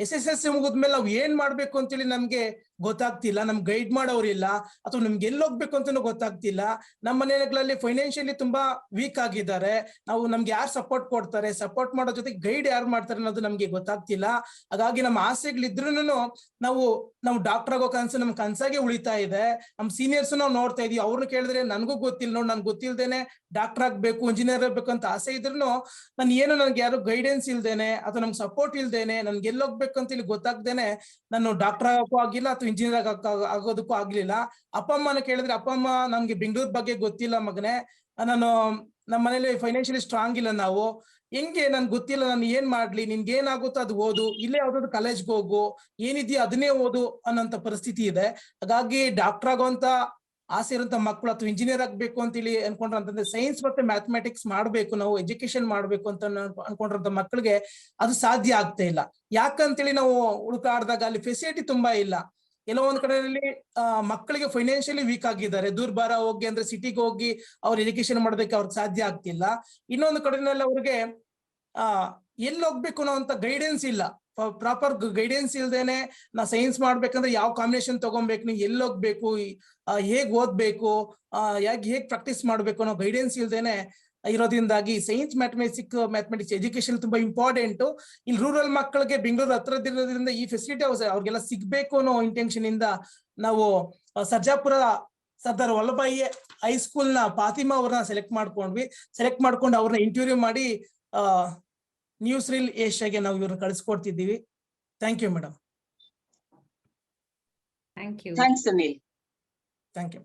SSLC ಮುಗಿದ್ಮೇಲೆ ನಾವು ಏನ್ ಮಾಡ್ಬೇಕು ಅಂತೇಳಿ ನಮ್ಗೆ ಗೊತ್ತಾಗ್ತಿಲ್ಲ, ನಮ್ಗೆ ಗೈಡ್ ಮಾಡೋರಿಲ್ಲ, ಅಥವಾ ನಮ್ಗೆ ಎಲ್ಲಿ ಹೋಗ್ಬೇಕು ಅಂತಾನು ಗೊತ್ತಾಗ್ತಿಲ್ಲ. ನಮ್ಮ ಮನೆಗಳಲ್ಲಿ ಫೈನಾನ್ಷಿಯಲಿ ತುಂಬಾ ವೀಕ್ ಆಗಿದ್ದಾರೆ. ನಮ್ಗೆ ಯಾರು ಸಪೋರ್ಟ್ ಕೊಡ್ತಾರೆ, ಸಪೋರ್ಟ್ ಮಾಡೋ ಜೊತೆ ಗೈಡ್ ಯಾರು ಮಾಡ್ತಾರೆ ಅನ್ನೋದು ನಮ್ಗೆ ಗೊತ್ತಾಗ್ತಿಲ್ಲ. ಹಾಗಾಗಿ ನಮ್ಮ ಆಸೆಗಳಿದ್ರು ನಾವು ಡಾಕ್ಟರ್ ಆಗೋ ಕನಸು ನಮ್ ಕನ್ಸಾಗೆ ಉಳಿತಾ ಇದೆ. ನಮ್ ಸೀನಿಯರ್ಸ್ ನಾವು ನೋಡ್ತಾ ಇದೀವಿ, ಅವ್ರನ್ನ ಕೇಳಿದ್ರೆ ನನ್ಗೂ ಗೊತ್ತಿಲ್ಲ ನೋಡ್, ನನ್ಗೆ ಗೊತ್ತಿಲ್ದೇನೆ ಡಾಕ್ಟರ್ ಆಗ್ಬೇಕು ಇಂಜಿನಿಯರ್ ಆಗ್ಬೇಕು ಅಂತ ಆಸೆ ಇದ್ರು ನನ್ಗೆ ಯಾರು ಗೈಡೆನ್ಸ್ ಇಲ್ದೇನೆ ಅಥವಾ ನಮ್ಗೆ ಸಪೋರ್ಟ್ ಇಲ್ದೇನೆ ನನ್ಗೆ ಎಲ್ಲಿ ಹೋಗ್ಬೇಕು ಅಂತ ಇಲ್ಲಿ ಗೊತ್ತಾಗ್ದೇನೆ ನಾನು ಡಾಕ್ಟರ್ ಆಗೋಕ್ಕೂ ಆಗಿಲ್ಲ ಅಥವಾ ಇಂಜಿನಿಯರ್ ಆಗೋದಕ್ಕೂ ಆಗ್ಲಿಲ್ಲ. ಅಪ್ಪ ಅಮ್ಮನ ಕೇಳಿದ್ರೆ ಅಪ್ಪ ಅಮ್ಮ ನಮ್ಗೆ ಬೆಂಗಳೂರು ಬಗ್ಗೆ ಗೊತ್ತಿಲ್ಲ ಮಗನೇ, ನಮ್ಮ ಮನೇಲಿ ಫೈನಾನ್ಷಿಯಲಿ ಸ್ಟ್ರಾಂಗ್ ಇಲ್ಲ, ನಾವು ಹೆಂಗೆ ನನ್ಗೆ ಗೊತ್ತಿಲ್ಲ, ನಾನು ಏನ್ ಮಾಡ್ಲಿ, ನಿನ್ಗೆ ಏನಾಗುತ್ತೋ ಅದು ಓದು, ಇಲ್ಲೇ ಯಾವ್ದಾದ್ರು ಕಾಲೇಜ್ಗೆ ಹೋಗು, ಏನಿದೆಯೋ ಅದನ್ನೇ ಓದು ಅನ್ನೋಂಥ ಪರಿಸ್ಥಿತಿ ಇದೆ. ಹಾಗಾಗಿ ಡಾಕ್ಟರ್ ಆಗೋಂತ ಆಸೆ ಇರುವಂತ ಮಕ್ಕಳು ಅಥವಾ ಇಂಜಿನಿಯರ್ ಆಗ್ಬೇಕು ಅಂತೇಳಿ ಅನ್ಕೊಂಡ್ರಂತಂದ್ರೆ ಸೈನ್ಸ್ ಮತ್ತೆ ಮ್ಯಾಥಮೆಟಿಕ್ಸ್ ಮಾಡ್ಬೇಕು, ನಾವು ಎಜುಕೇಶನ್ ಮಾಡ್ಬೇಕು ಅಂತ ಅನ್ಕೊಂಡಿರೋಂಥ ಮಕ್ಕಳಿಗೆ ಅದು ಸಾಧ್ಯ ಆಗ್ತಾ ಇಲ್ಲ. ಯಾಕಂತೇಳಿ ನಾವು ಹುಡುಕಾಡ್ದಾಗ ಅಲ್ಲಿ ಫೆಸಿಲಿಟಿ ತುಂಬಾ ಇಲ್ಲ. ಎಲ್ಲೋ ಒಂದ್ ಕಡೆಯಲ್ಲಿ ಮಕ್ಕಳಿಗೆ ಫೈನಾನ್ಷಿಯಲಿ ವೀಕ್ ಆಗಿದ್ದಾರೆ, ದೂರ ಹೋಗಿ ಅಂದ್ರೆ ಸಿಟಿಗೆ ಹೋಗಿ ಅವ್ರ ಎಜುಕೇಶನ್ ಮಾಡೋದಕ್ಕೆ ಅವ್ರಿಗೆ ಸಾಧ್ಯ ಆಗ್ತಿಲ್ಲ. ಇನ್ನೊಂದು ಕಡೆಯಲ್ಲಿ ಅವ್ರಿಗೆ ಎಲ್ಲಿ ಹೋಗ್ಬೇಕು ಅನ್ನೋ ಅಂತ ಗೈಡೆನ್ಸ್ ಇಲ್ಲ, ಪ್ರಾಪರ್ ಗೈಡೆನ್ಸ್ ಇಲ್ದೇನೆ ನಾ ಸೈನ್ಸ್ ಮಾಡ್ಬೇಕಂದ್ರೆ ಯಾವ ಕಾಂಬಿನೇಷನ್ ತಗೊಬೇಕು, ನೀವು ಎಲ್ಲಿ ಹೋಗ್ಬೇಕು, ಹೇಗ್ ಓದ್ಬೇಕು, ಹೇಗ್ ಪ್ರಾಕ್ಟೀಸ್ ಮಾಡ್ಬೇಕು ಅನ್ನೋ ಗೈಡೆನ್ಸ್ ಇಲ್ದೇನೆ ಇರೋದ್ರಿಂದಾಗಿ ಸೈನ್ಸ್ ಮ್ಯಾಥಮೆಟಿಕ್ಸ್ ಎಜುಕೇಶನ್ ತುಂಬಾ ಇಂಪಾರ್ಟೆಂಟ್. ಇಲ್ಲಿ ರೂರಲ್ ಮಕ್ಕಳಿಗೆ ಬೆಂಗಳೂರು ಹತ್ರದಿರೋದ್ರಿಂದ ಈ ಫೆಸಿಲಿಟಿ ಅವ್ರಿಗೆಲ್ಲ ಸಿಗ್ಬೇಕು ಅನ್ನೋ ಇಂಟೆನ್ಷನ್ ಇಂದ ನಾವು ಸರ್ಜಾಪುರ ಸರ್ದಾರ್ ವಲ್ಲಭಾಯಿ ಹೈಸ್ಕೂಲ್ ನ ಫಾತಿಮಾ ಅವ್ರನ್ನ ಸೆಲೆಕ್ಟ್ ಮಾಡ್ಕೊಂಡು ಅವ್ರನ್ನ ಇಂಟರ್ವ್ಯೂ ಮಾಡಿ ನ್ಯೂಸ್ ರೀಲ್ ಏಷ್ಯಾಗೆ ನಾವು ಇವ್ರನ್ನ ಕಳಿಸ್ಕೊಡ್ತಿದ್ದೀವಿ. Thank you madam. Thank you. Thanks, Sunil. Thank you.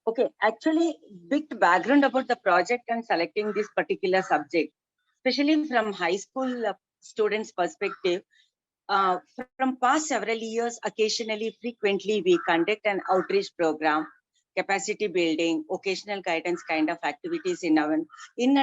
Okay, actually, bit background about the project and selecting this particular subject, especially from high school students' perspective. From past several years, occasionally, frequently, we conduct an outreach program, capacity building, occasional guidance kind of activities in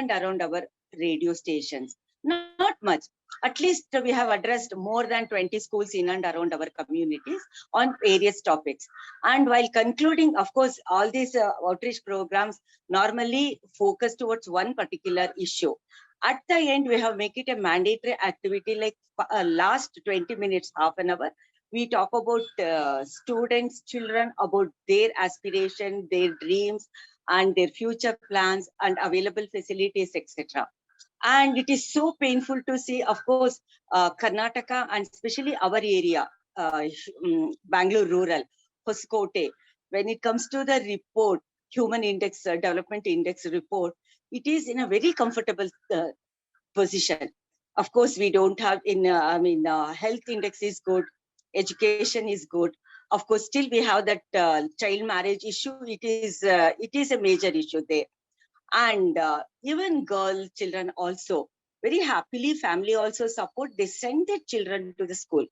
and around our radio stations. Not much. At least we have addressed more than 20 schools in and around our communities on various topics. And while concluding, of course, all these outreach programs normally focus towards one particular issue. At the end, we have make it a mandatory activity, like last 20 minutes, half an hour. We talk about students, children, about their aspiration, their dreams, and their future plans and available facilities, etc. And it is so painful to see, of course, Karnataka and especially our area, Bangalore rural, Hoskote, when it comes to the report, Human Index, Development Index report, it is in a very comfortable position. Of course, we don't have health index is good, education is good. Of course, still we have that child marriage issue. It is a major issue there. And even girl children also very happily, family also support, they send their children to the school.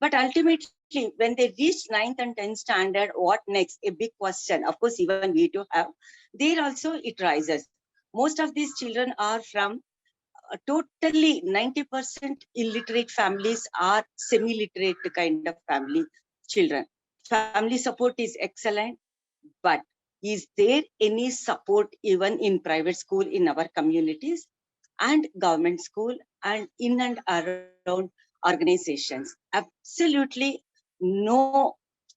But ultimately, when they reach 9th and 10th standard, what next? A big question. Of course, even we do have. There also it rises. Most of these children are from totally 90% illiterate families are semi-literate kind of family children. Family support is excellent, but is there any support even in private school in our communities and government school and in and around organizations? Absolutely no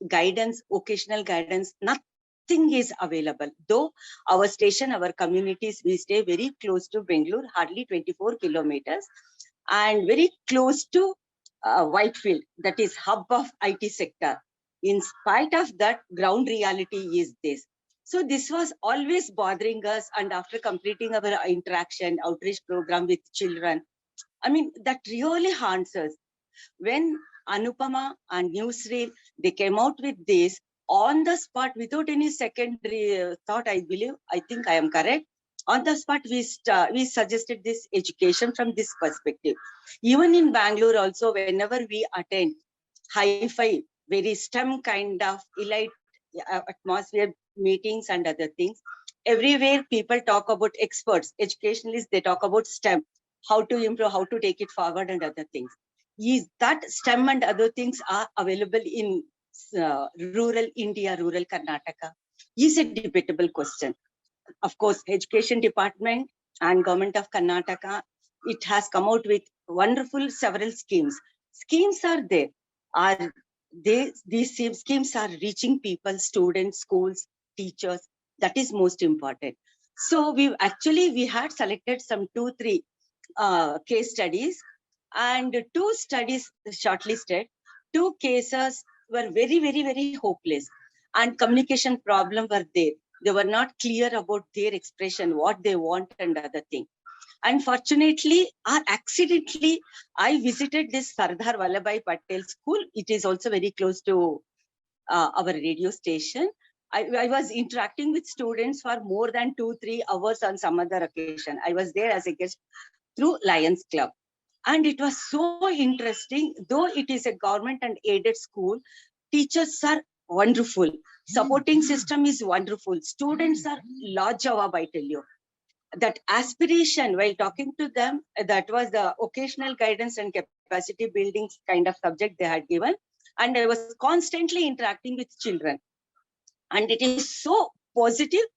guidance, occasional guidance, nothing is available. Though our station, our communities, we stay very close to Bangalore, hardly 24 kilometers, and very close to Whitefield, that is hub of IT sector. In spite of that, ground reality is this. So this was always bothering us, and after completing our interaction outreach program with children, that really haunts us. When Anupama and Newsreel, they came out with this on the spot without any secondary thought, I think I am correct. On the spot, we suggested this education from this perspective. Even in Bangalore also, whenever we attend hi-fi, very STEM kind of elite atmosphere meetings and other things, everywhere people talk about experts, educationalists, they talk about STEM, how to improve, how to take it forward and other things. Is that STEM and other things are available in rural India, rural Karnataka? Is a debatable question. Of course, education department and government of Karnataka, it has come out with wonderful several schemes. Schemes are there. These schemes are reaching people, students, schools, teachers. That is most important. So we had selected some 2-3 case studies, and 2 studies shortlisted. 2 cases were very, very, very hopeless, and communication problem were there. They were not clear about their expression, what they want and other thing. Unfortunately or accidentally, I visited this Sardar Vallabhai Patel school. It is also very close to our radio station. I was interacting with students for more than 2-3 hours on some other occasion. I was there as a guest through Lions Club. And it was so interesting. Though it is a government and aided school, teachers are wonderful. Supporting system is wonderful. Students are lajawab, I tell you. That aspiration, while talking to them, that was the occasional guidance and capacity building kind of subject they had given. And I was constantly interacting with children. And it is so positive,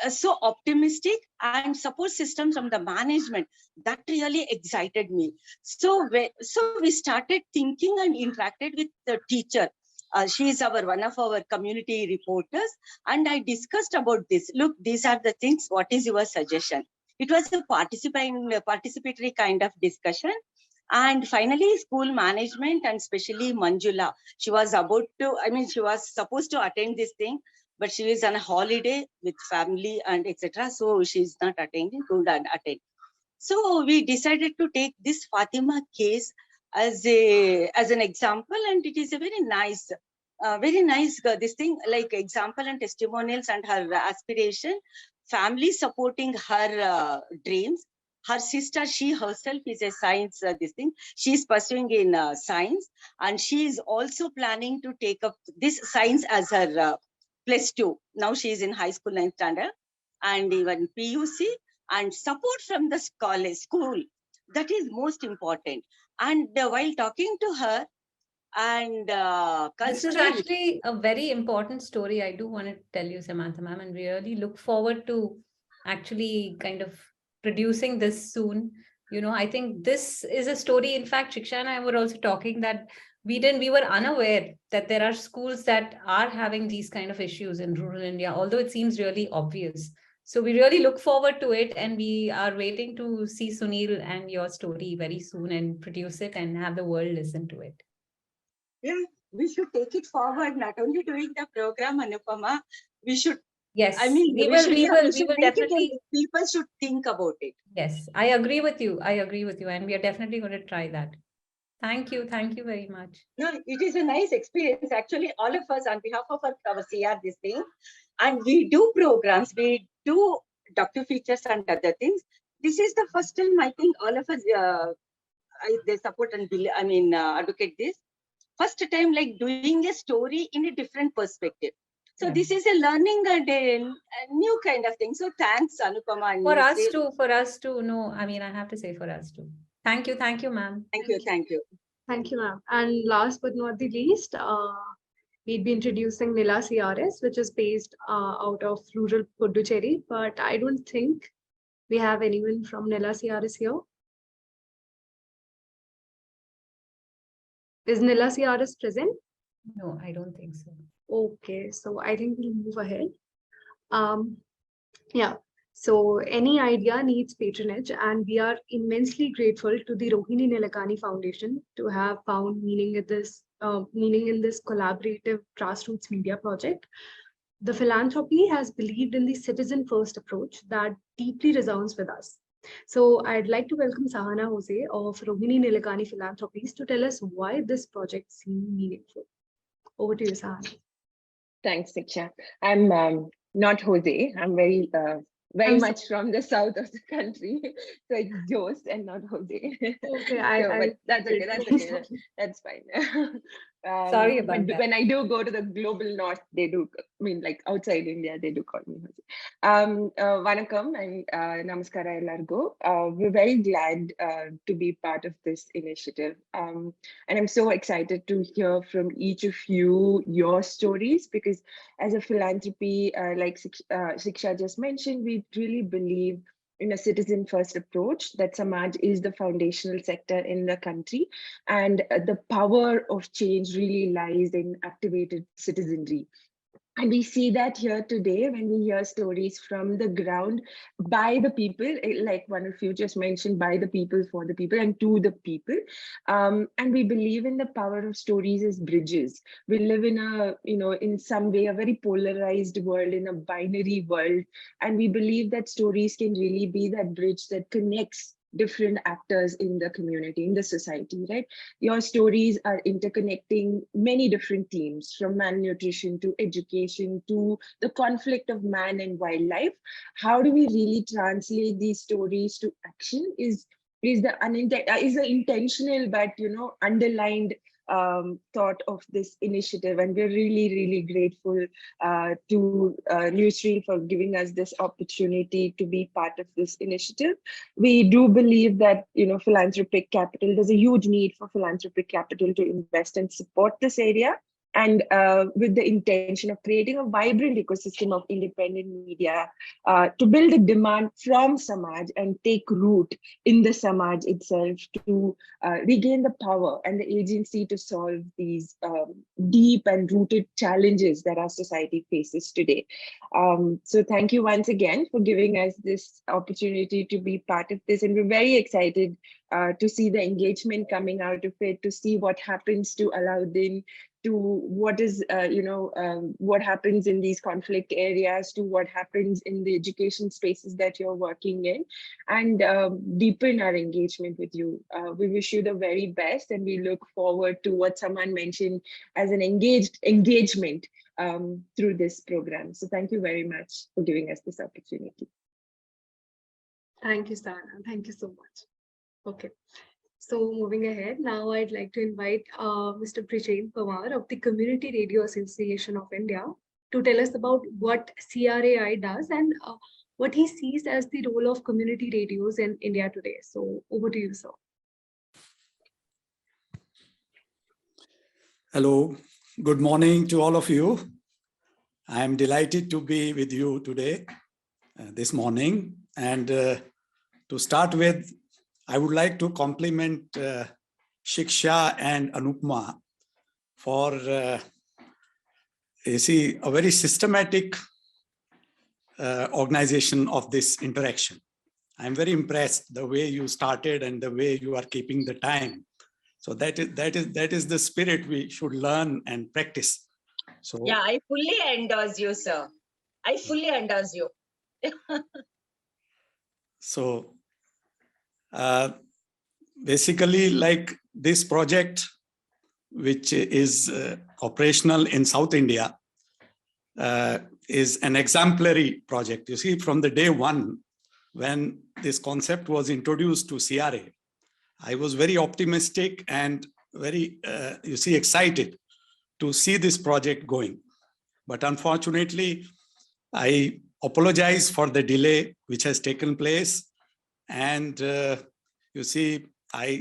so optimistic, and support system from the management that really excited me. So we started thinking and interacted with the teacher. She is one of our community reporters, and I discussed about this. Look, these are the things. What is your suggestion? It was a participatory kind of discussion, And finally, school management and especially Manjula, she was supposed to attend this thing, but she is on a holiday with family and etc. So she's not attending, couldn't attend. So we decided to take this Fatima case as an example, and it is a very nice this thing, like example and testimonials and her aspiration, family supporting her dreams. Her sister, she herself is a science this thing. She's pursuing in science, and she is also planning to take up this science as her +2. Now she is in high school 9th standard, and even PUC, and support from the school. That is most important. And while talking to her, and this is actually a very important story. I do want to tell you, Samantha ma'am, and we really look forward to actually kind of producing this soon. I think this is a story. In fact, Shiksha and I were also talking that we were unaware that there are schools that are having these kind of issues in rural India, although it seems really obvious. So we really look forward to it, and we are waiting to see Sunil and your story very soon and produce it and have the world listen to it. Yeah, we should take it forward, not only doing the program, Anupama, we should. Yes, we will definitely. People should think about it. Yes, I agree with you. And we are definitely going to try that. Thank you very much. No, it is a nice experience. Actually, all of us on behalf of our CR this thing, and we do programs, we do docu-features and other things. This is the first time I think all of us they support and advocate this. First time like doing a story in a different perspective. So this is a learning and a new kind of thing. So thanks, Anupama. And for us to know, I have to say for us too. Thank you, ma'am. Thank you. Thank you, ma'am. And last but not the least, we'd be introducing Nila CRS, which is based out of rural Puducherry, but I don't think we have anyone from Nila CRS here. Is Nila CRS present? No, I don't think so. Okay, so I think we'll move ahead. Yeah, so any idea needs patronage, and we are immensely grateful to the Rohini Nilekani Foundation to have found meaning in this collaborative grassroots media project. The philanthropy has believed in the citizen-first approach that deeply resounds with us. So I'd like to welcome Sahana Jose of Rohini Nilekani Philanthropies to tell us why this project seemed meaningful. Over to you, Sahana. Thanks, Shiksha. I'm not Jose. I'm very much from the south of the country. So it's Jose and not Jose. Okay, that's okay. That's fine. Sorry about that. When I do go to the global north, they do, like outside India, they do call me Jose. Vanakkam and Namaskara Ellargo. We're very glad to be part of this initiative. And I'm so excited to hear from each of you, your stories, because as a philanthropy, like Shiksha just mentioned, we really believe in a citizen-first approach, that Samaj is the foundational sector in the country, and the power of change really lies in activated citizenry. And we see that here today when we hear stories from the ground by the people, like one of you just mentioned, by the people, for the people, and to the people. And we believe in the power of stories as bridges. We live in a, in some way, a very polarized world, in a binary world. And we believe that stories can really be that bridge that connects different actors in the community, in the society, right? Your stories are interconnecting many different themes, from malnutrition to education to the conflict of man and wildlife. How do we really translate these stories to action is the intentional but underlined thought of this initiative, and we're really grateful to Newsreel for giving us this opportunity to be part of this initiative. We do believe that philanthropic capital, there's a huge need for philanthropic capital to invest and support this area. and with the intention of creating a vibrant ecosystem of independent media to build a demand from Samaj and take root in the Samaj itself to regain the power and the agency to solve these deep and rooted challenges that our society faces today. So thank you once again for giving us this opportunity to be part of this, and we're very excited to see the engagement coming out of it, to see what happens to Alauddin, to what is, what happens in these conflict areas, to what happens in the education spaces that you're working in, and deepen our engagement with you. We wish you the very best, and we look forward to what someone mentioned as an engagement through this program. So thank you very much for giving us this opportunity. Thank you, Sana. Thank you so much. Okay. So moving ahead, now I'd like to invite Mr. Brijen Pawar of the Community Radio Association of India to tell us about what CRAI does and what he sees as the role of community radios in India today. So over to you, sir. Hello, good morning to all of you. I am delighted to be with you today, this morning. And to start with, I would like to compliment Shiksha and Anupma for, you see, a very systematic organization of this interaction. I'm very impressed the way you started and the way you are keeping the time. So that is the spirit we should learn and practice. So yeah, I fully endorse you, sir. I fully endorse you. So basically, like this project, which is operational in South India, is an exemplary project. You see, from the day one, when this concept was introduced to CRA, I was very optimistic and very, excited to see this project going. But unfortunately, I apologize for the delay which has taken place. And you see, Not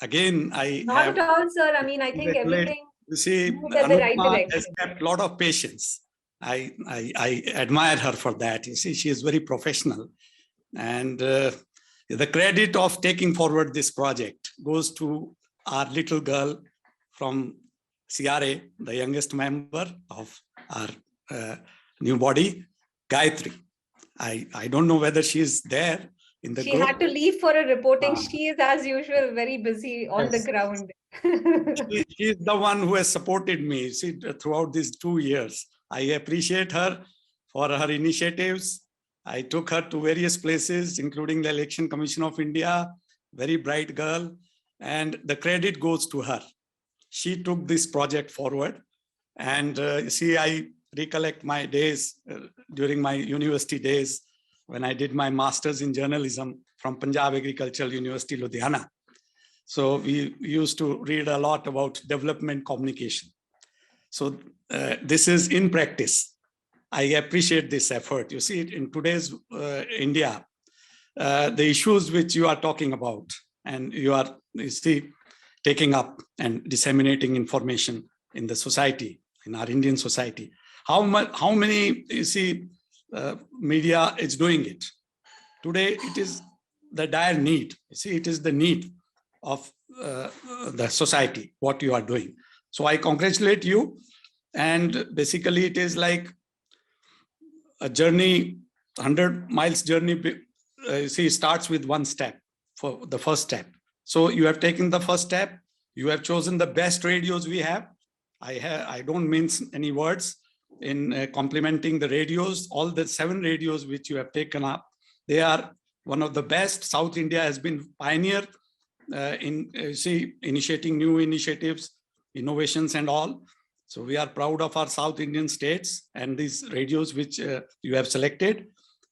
at all, sir. I mean, I think everything moved in the right direction. Has kept a lot of patience. I admire her for that. You see, she is very professional. And the credit of taking forward this project goes to our little girl from CRA, the youngest member of our new body, Gayatri. I don't know whether she is there in the She group. had to leave for a reporting. She is, as usual, very busy on the ground. She is the one who has supported me, see, throughout these 2 years. I appreciate her for her initiatives. I took her to various places, including the Election Commission of India, very bright girl, and the credit goes to her. She took this project forward. And see, I recollect my days during my university days when I did my master's in journalism from Punjab Agricultural University, Ludhiana. So we used to read a lot about development communication. So this is in practice. I appreciate this effort. You see, in today's India, the issues which you are talking about and you see, taking up and disseminating information in the society, in our Indian society. How many, you see, media is doing it? Today, it is the dire need. You see, it is the need of the society, what you are doing. So I congratulate you. And basically, it is like a journey, 100 miles journey, you see, starts with one step, for the first step. So you have taken the first step. You have chosen the best radios we have. I don't mince any words in complimenting the radios. All the 7 radios which you have taken up, they are one of the best. South India has been pioneer in initiating new initiatives, innovations and all. So we are proud of our South Indian states and these radios which you have selected.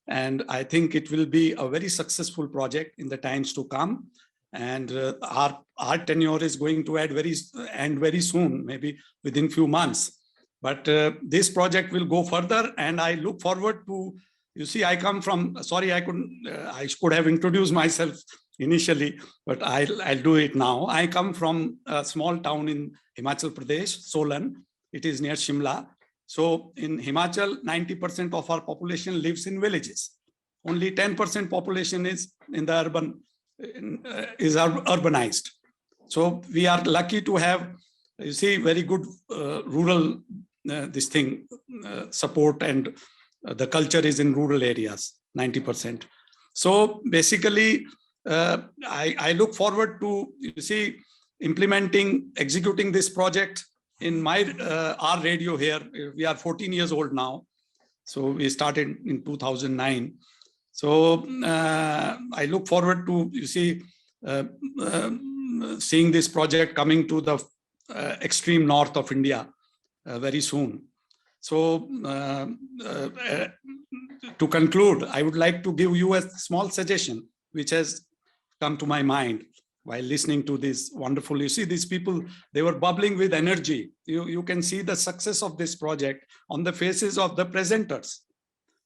And I think it will be a very successful project in the times to come. And our tenure is going to end very soon, maybe within few months. But this project will go further, and I look forward to. You see, I come from. Sorry, I could have introduced myself initially, but I'll do it now. I come from a small town in Himachal Pradesh, Solan, It is near Shimla. So in Himachal, 90% of our population lives in villages. Only 10% population is in the urbanized. So we are lucky to have, you see, very good rural support, and the culture is in rural areas, 90%. So basically, I look forward to, you see, executing this project in our radio here. We are 14 years old now. So we started in 2009. So I look forward to, you see, seeing this project coming to the extreme north of India very soon. So to conclude, I would like to give you a small suggestion which has come to my mind while listening to this wonderful, you see, these people, they were bubbling with energy. You can see the success of this project on the faces of the presenters,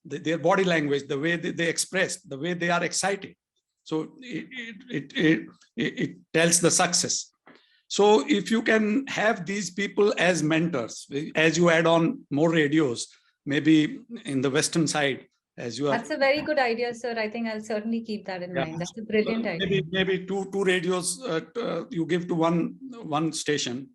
their body language, the way they express, the way they are excited. So it tells the success. So if you can have these people as mentors, as you add on more radios, maybe in the Western side, as you are. That's a very good idea, sir. I think I'll certainly keep that in mind. That's a brilliant idea. Maybe two radios you give to one station,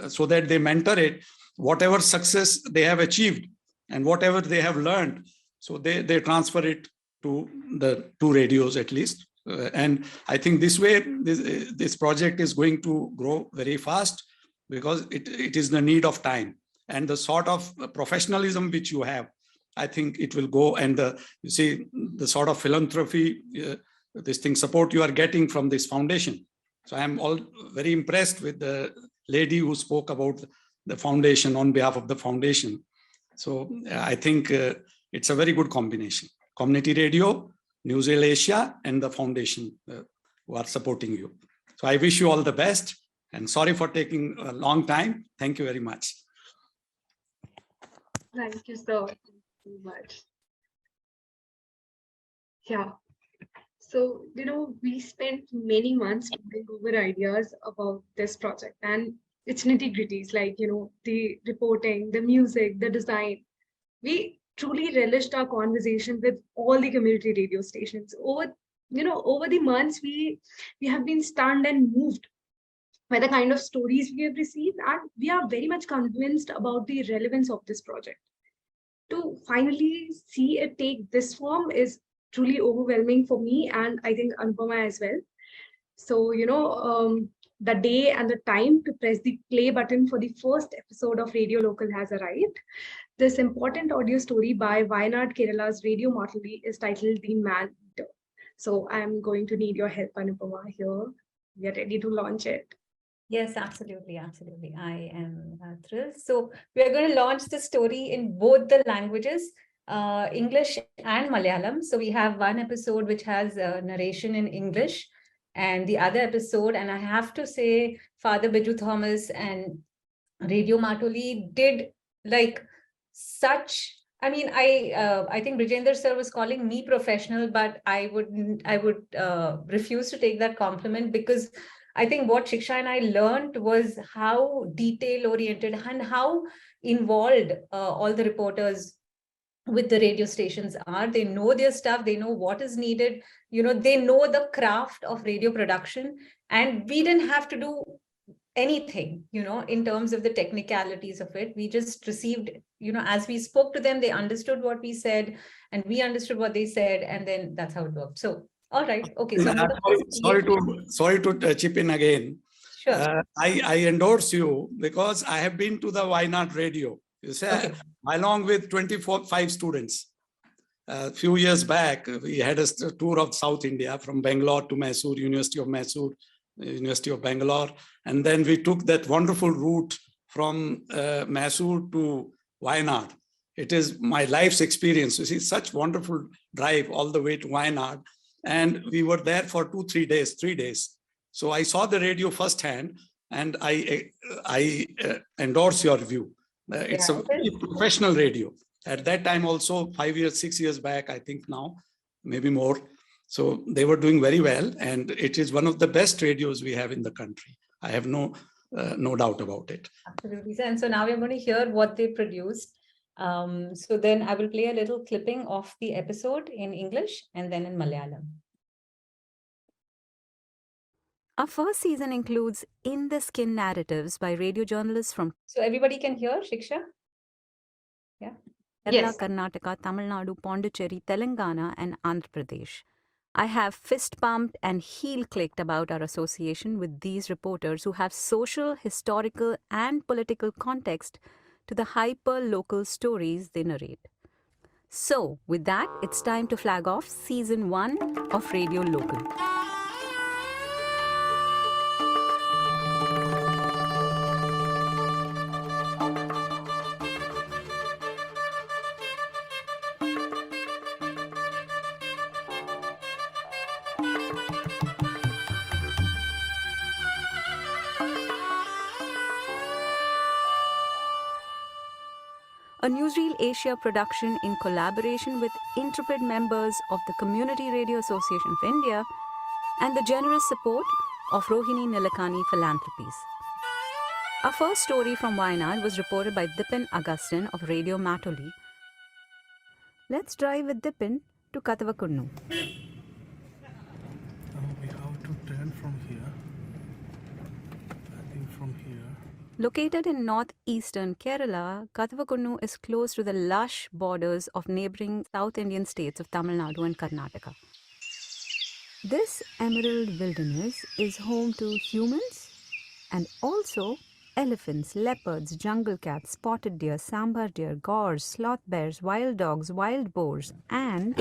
so that they mentor it, whatever success they have achieved and whatever they have learned. So they transfer it to the two radios at least. And I think this way, this project is going to grow very fast, because it is the need of time, and the sort of professionalism which you have, I think it will go. And you see the sort of philanthropy, support you are getting from this foundation. So I am very impressed with the lady who spoke about the foundation on behalf of the foundation. So I think it's a very good combination. Community radio, Newsreel Asia, and the foundation who are supporting you. So I wish you all the best, and sorry for taking a long time. Thank you very much. Thank you so much. Yeah. So, we spent many months thinking over ideas about this project and its nitty-gritties, like, the reporting, the music, the design. We truly relished our conversation with all the community radio stations. Over the months, we have been stunned and moved by the kind of stories we have received, and we are very much convinced about the relevance of this project. To finally see it take this form is truly overwhelming for me, and I think Anupama as well. So, the day and the time to press the play button for the first episode of Radio Local has arrived. This important audio story by Wayanad, Kerala's Radio Mattoli is titled The Man Eater. So I'm going to need your help, Anupama, here. We are ready to launch it. Yes, absolutely. Absolutely. I am thrilled. So we are going to launch the story in both the languages, English and Malayalam. So we have one episode which has narration in English, and the other episode, and I have to say, Father Biju Thomas and Radio Mattoli did such. I mean, I think Brijender sir was calling me professional, but I would refuse to take that compliment, because I think what Shiksha and I learned was how detail oriented and how involved all the reporters with the radio stations are. They know their stuff, they know what is needed, they know the craft of radio production, and we didn't have to do anything, in terms of the technicalities of it. We just received, as we spoke to them, they understood what we said and we understood what they said, and then that's how it worked. So, all right. Okay. So sorry to chip in again. Sure. I endorse you because I have been to the Wayanad radio. You say, okay. Along with 5 students. A few years back, we had a tour of South India from Bangalore to Mysore, University of Mysore, University of Bangalore. And then we took that wonderful route from Mysore to Wayanad. It is my life's experience. You see, such wonderful drive all the way to Wayanad. And we were there for 3 days. So I saw the radio firsthand, and I endorse your view. It's a very professional radio. At that time also, 5 years, 6 years back, I think now, maybe more. So they were doing very well. And it is one of the best radios we have in the country. I have no no doubt about it. Absolutely. And so now we're going to hear what they produced. So then I will play a little clipping of the episode in English and then in Malayalam. Our first season includes In the Skin narratives by radio journalists from So everybody can hear, Shiksha? Yeah. Kerala, Yes. Karnataka, Tamil Nadu, Pondicherry, Telangana, and Andhra Pradesh. I have fist pumped and heel clicked about our association with these reporters who have social, historical, and political context to the hyper local stories they narrate. So, with that, it's time to flag off season 1 of Radio Local. A Newsreel Asia production in collaboration with intrepid members of the Community Radio Association of India and the generous support of Rohini Nilekani Philanthropies. Our first story from Wayanad was reported by Dipin Augustine of Radio Mattoli. Let's drive with Dipin to Kathavakunnu. We have to turn from here. I think from here. Located in northeastern Kerala, Kathavakunnu is close to the lush borders of neighboring South Indian states of Tamil Nadu and Karnataka. This emerald wilderness is home to humans and also elephants, leopards, jungle cats, spotted deer, sambar deer, gores, sloth bears, wild dogs, wild boars, and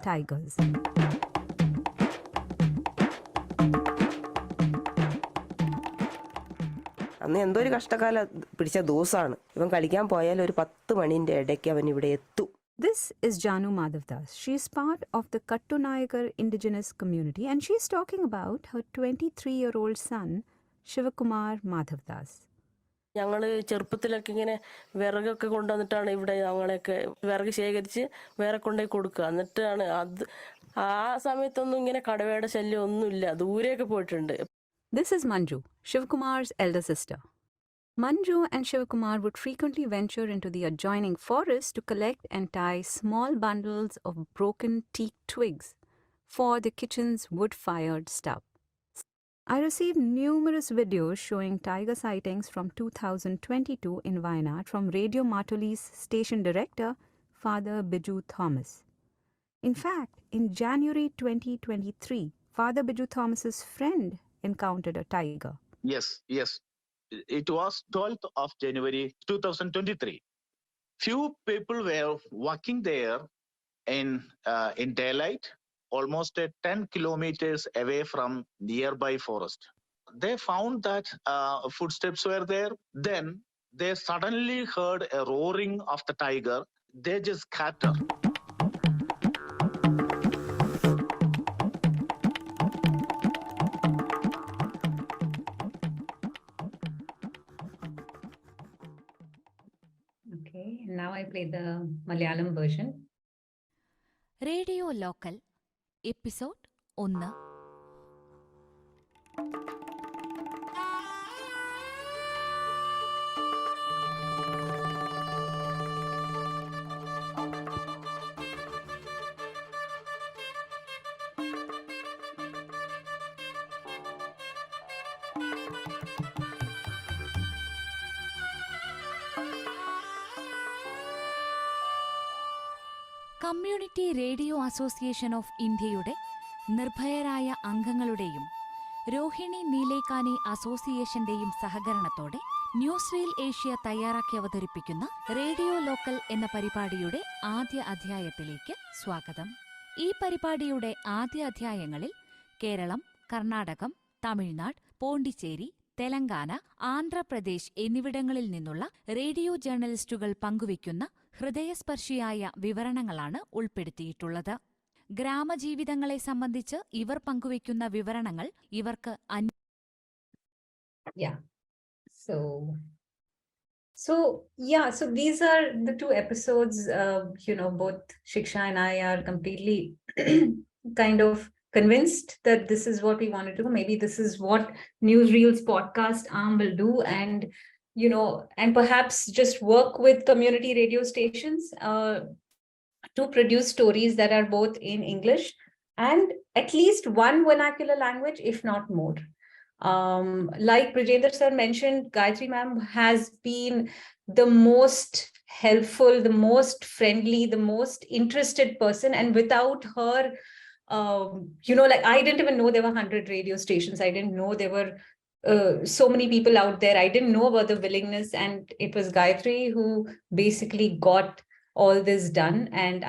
tigers. അന്ന് എന്തോ ഒരു കഷ്ടകാല പിടിച്ച ദിവസമാണ്. ഇവൻ കളിക്കാൻ പോയാൽ ഒരു 10 മണിന്റെ ഇടയ്ക്ക് അവൻ ഇവിടെ എത്തും. This is Janu Madhavdas. She is part of the Kattunayakar indigenous community and she is talking about her 23-year-old son, Shivakumar Madhavdas. ഞങ്ങൾ ചെറുപ്പത്തിലൊക്കെ ഇങ്ങനെ വിറകൊക്കെ കൊണ്ടുവന്നിട്ടാണ് ഇവിടെ ഞങ്ങളൊക്കെ വിറക് ശേഖരിച്ച് വേറെ കൊണ്ടുപോയി കൊടുക്കുക. എന്നിട്ടാണ് അത് ആ സമയത്തൊന്നും ഇങ്ങനെ കടവയുടെ ശല്യം ഒന്നുമില്ല, ദൂരെയൊക്കെ പോയിട്ടുണ്ട്. This is Manju, Shivakumar's elder sister. Manju and Shivakumar would frequently venture into the adjoining forest to collect and tie small bundles of broken teak twigs for the kitchen's wood-fired stove. I received numerous videos showing tiger sightings from 2022 in Wayanad from Radio Mattoli's station director, Father Biju Thomas. In fact, in January 2023, Father Biju Thomas's friend encountered a tiger. Yes. It was 12th of January 2023. Few people were walking there in daylight, almost 10 kilometers away from nearby forest. They found that footsteps were there. Then they suddenly heard a roaring of the tiger. They just scattered. Okay, now I play the Malayalam version. Radio local episode 1. Community radio association of ഇന്ത്യയുടെ നിർഭയരായ അംഗങ്ങളുടെയും രോഹിണി നീലേക്കാനി അസോസിയേഷന്റെയും സഹകരണത്തോടെ ന്യൂസ്റീൽ Asia തയ്യാറാക്കി അവതരിപ്പിക്കുന്ന radio local എന്ന പരിപാടിയുടെ ആദ്യ അധ്യായത്തിലേക്ക് സ്വാഗതം. ഈ പരിപാടിയുടെ ആദ്യ അധ്യായങ്ങളിൽ കേരളം, കർണാടകം, തമിഴ്നാട്, പോണ്ടിച്ചേരി, തെലങ്കാന, ആന്ധ്രാപ്രദേശ് എന്നിവിടങ്ങളിൽ നിന്നുള്ള റേഡിയോ ജേർണലിസ്റ്റുകൾ പങ്കുവയ്ക്കുന്ന ഹൃദയസ്പർശിയായ വിവരണങ്ങളാണ് ഉൾപ്പെടുത്തിയിട്ടുള്ളത്. ഗ്രാമജീവിതങ്ങളെ സംബന്ധിച്ച് ഇവർ പങ്കുവയ്ക്കുന്ന വിവരണങ്ങൾ ഇവർക്ക് So these are the 2 episodes. Both Shiksha and I are completely kind of convinced that this is what we want to do. Maybe this is what Newsreel's podcast arm will do, and and perhaps just work with community radio stations to produce stories that are both in English and at least one vernacular language, if not more. Like Brajendra sir mentioned, Gayatri ma'am has been the most helpful, the most friendly, the most interested person. And without her, like I didn't even know there were 100 radio stations. I didn't know there were so many people out there. I didn't know about the willingness. And it was Gayatri who basically got all this done. And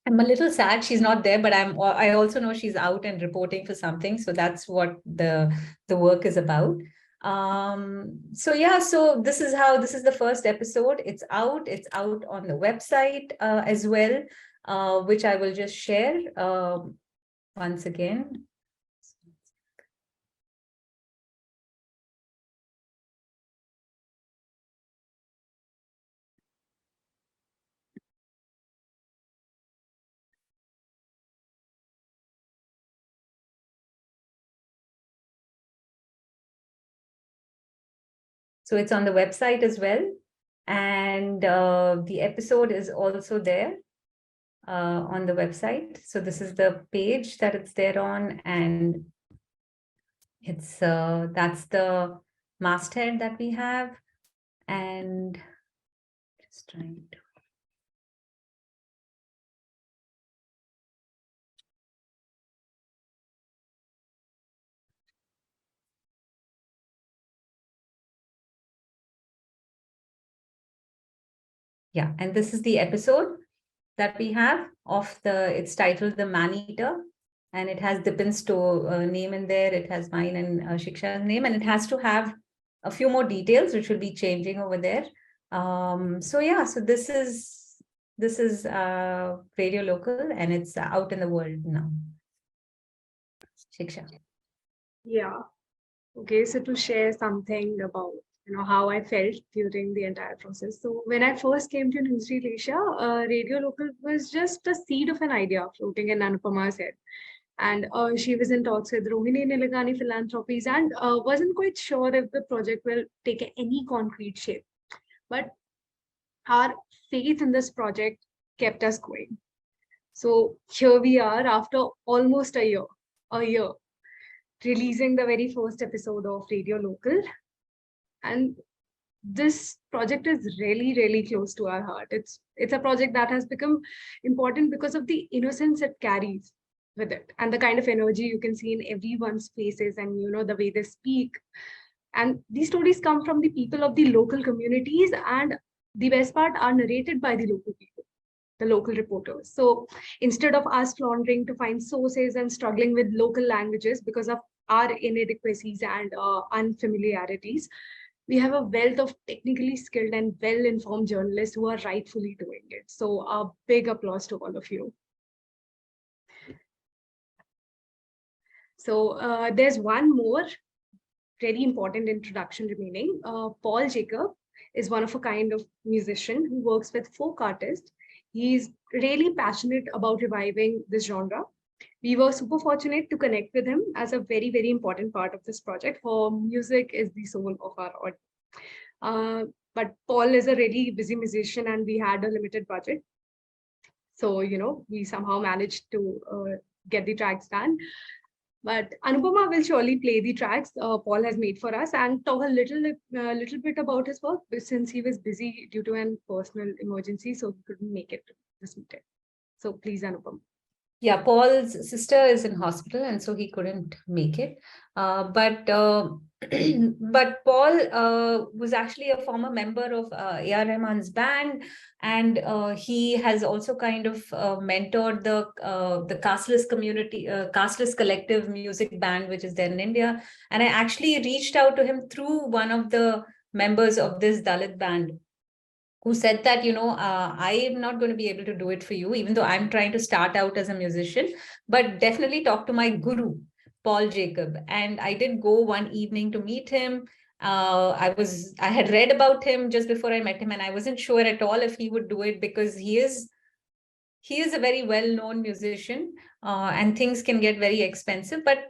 I'm a little sad she's not there, but I also know she's out and reporting for something. So that's what the work is about. So yeah, so this is the first episode. It's out on the website as well, which I will just share once again. So it's on the website as well. And the episode is also there on the website. So this is the page that it's there on. And it's that's the masthead that we have. And just trying to. Yeah, and this is the episode that we have of it's titled The Man-Eater, and it has Dipin's name in there. It has mine and Shiksha's name, and it has to have a few more details, which will be changing over there. So yeah, so this is Radio Local, and it's out in the world now. Shiksha. Yeah. Okay, so to share something about how I felt during the entire process. So when I first came to Newsreel Asia, Radio Local was just a seed of an idea floating in Anupama's head. And she was in talks with Rohini Nilekani Philanthropies and wasn't quite sure if the project will take any concrete shape. But our faith in this project kept us going. So here we are after almost a year, releasing the very first episode of Radio Local. And this project is really, really close to our heart. It's a project that has become important because of the innocence it carries with it and the kind of energy you can see in everyone's faces and the way they speak. And these stories come from the people of the local communities, and the best part are narrated by the local people, the local reporters. So instead of us floundering to find sources and struggling with local languages because of our inadequacies and unfamiliarities, we have a wealth of technically skilled and well-informed journalists who are rightfully doing it. So a big applause to all of you. So there's one more very important introduction remaining. Paul Jacob is one of a kind of musician who works with folk artists. He's really passionate about reviving this genre. We were super fortunate to connect with him as a very, very important part of this project, for music is the soul of our audience. But Paul is a really busy musician and we had a limited budget. So, we somehow managed to get the tracks done. But Anupama will surely play the tracks Paul has made for us and talk a little bit about his work, since he was busy due to an personal emergency, so he couldn't make it to this meeting. So please, Anupama. Yeah, Paul's sister is in hospital, and so he couldn't make it. But Paul was actually a former member of A.R. Rahman's band, and he has also kind of mentored the casteless community, casteless collective music band, which is there in India. And I actually reached out to him through one of the members of this Dalit band, who said that, I am not going to be able to do it for you, even though I'm trying to start out as a musician, but definitely talk to my guru, Paul Jacob. And I did go one evening to meet him. I had read about him just before I met him, and I wasn't sure at all if he would do it, because he is he is a very well-known musician, and things can get very expensive. But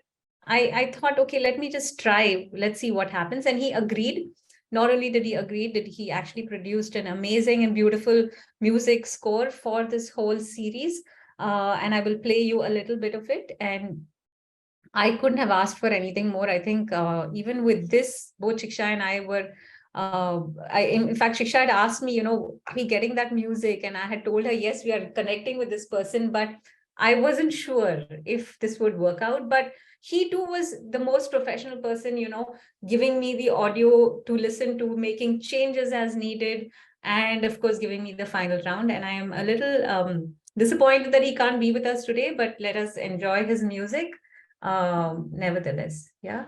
I thought, okay, let me just try. Let's see what happens. And he agreed. Not only did he agree, that he actually produced an amazing and beautiful music score for this whole series. And I will play you a little bit of it. And I couldn't have asked for anything more. I think even with this, both Shiksha and I were, in fact, Shiksha had asked me, are we getting that music? And I had told her, yes, we are connecting with this person, but I wasn't sure if this would work out. But he too was the most professional person, giving me the audio to listen to, making changes as needed, and of course, giving me the final round. And I am a little disappointed that he can't be with us today, but let us enjoy his music. Nevertheless, yeah.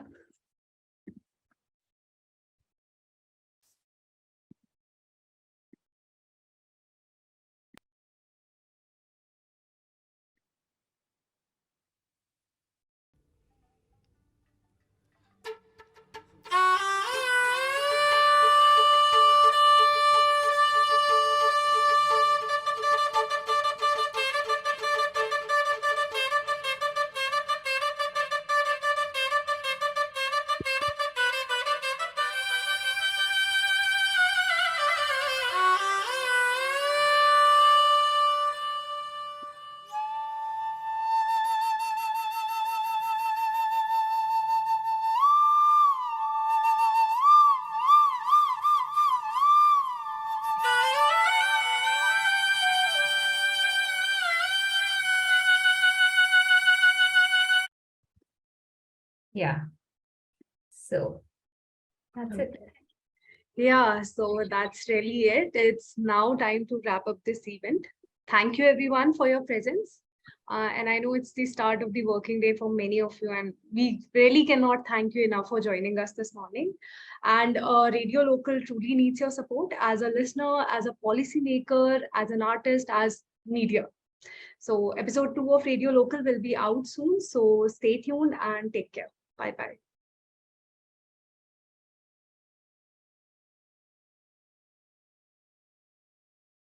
Yeah. So that's it. Yeah, so that's really it. It's now time to wrap up this event. Thank you everyone for your presence. And I know it's the start of the working day for many of you, and we really cannot thank you enough for joining us this morning. And Radio Local truly needs your support as a listener, as a policymaker, as an artist, as media. So episode 2 of Radio Local will be out soon. So stay tuned and take care. Bye-bye.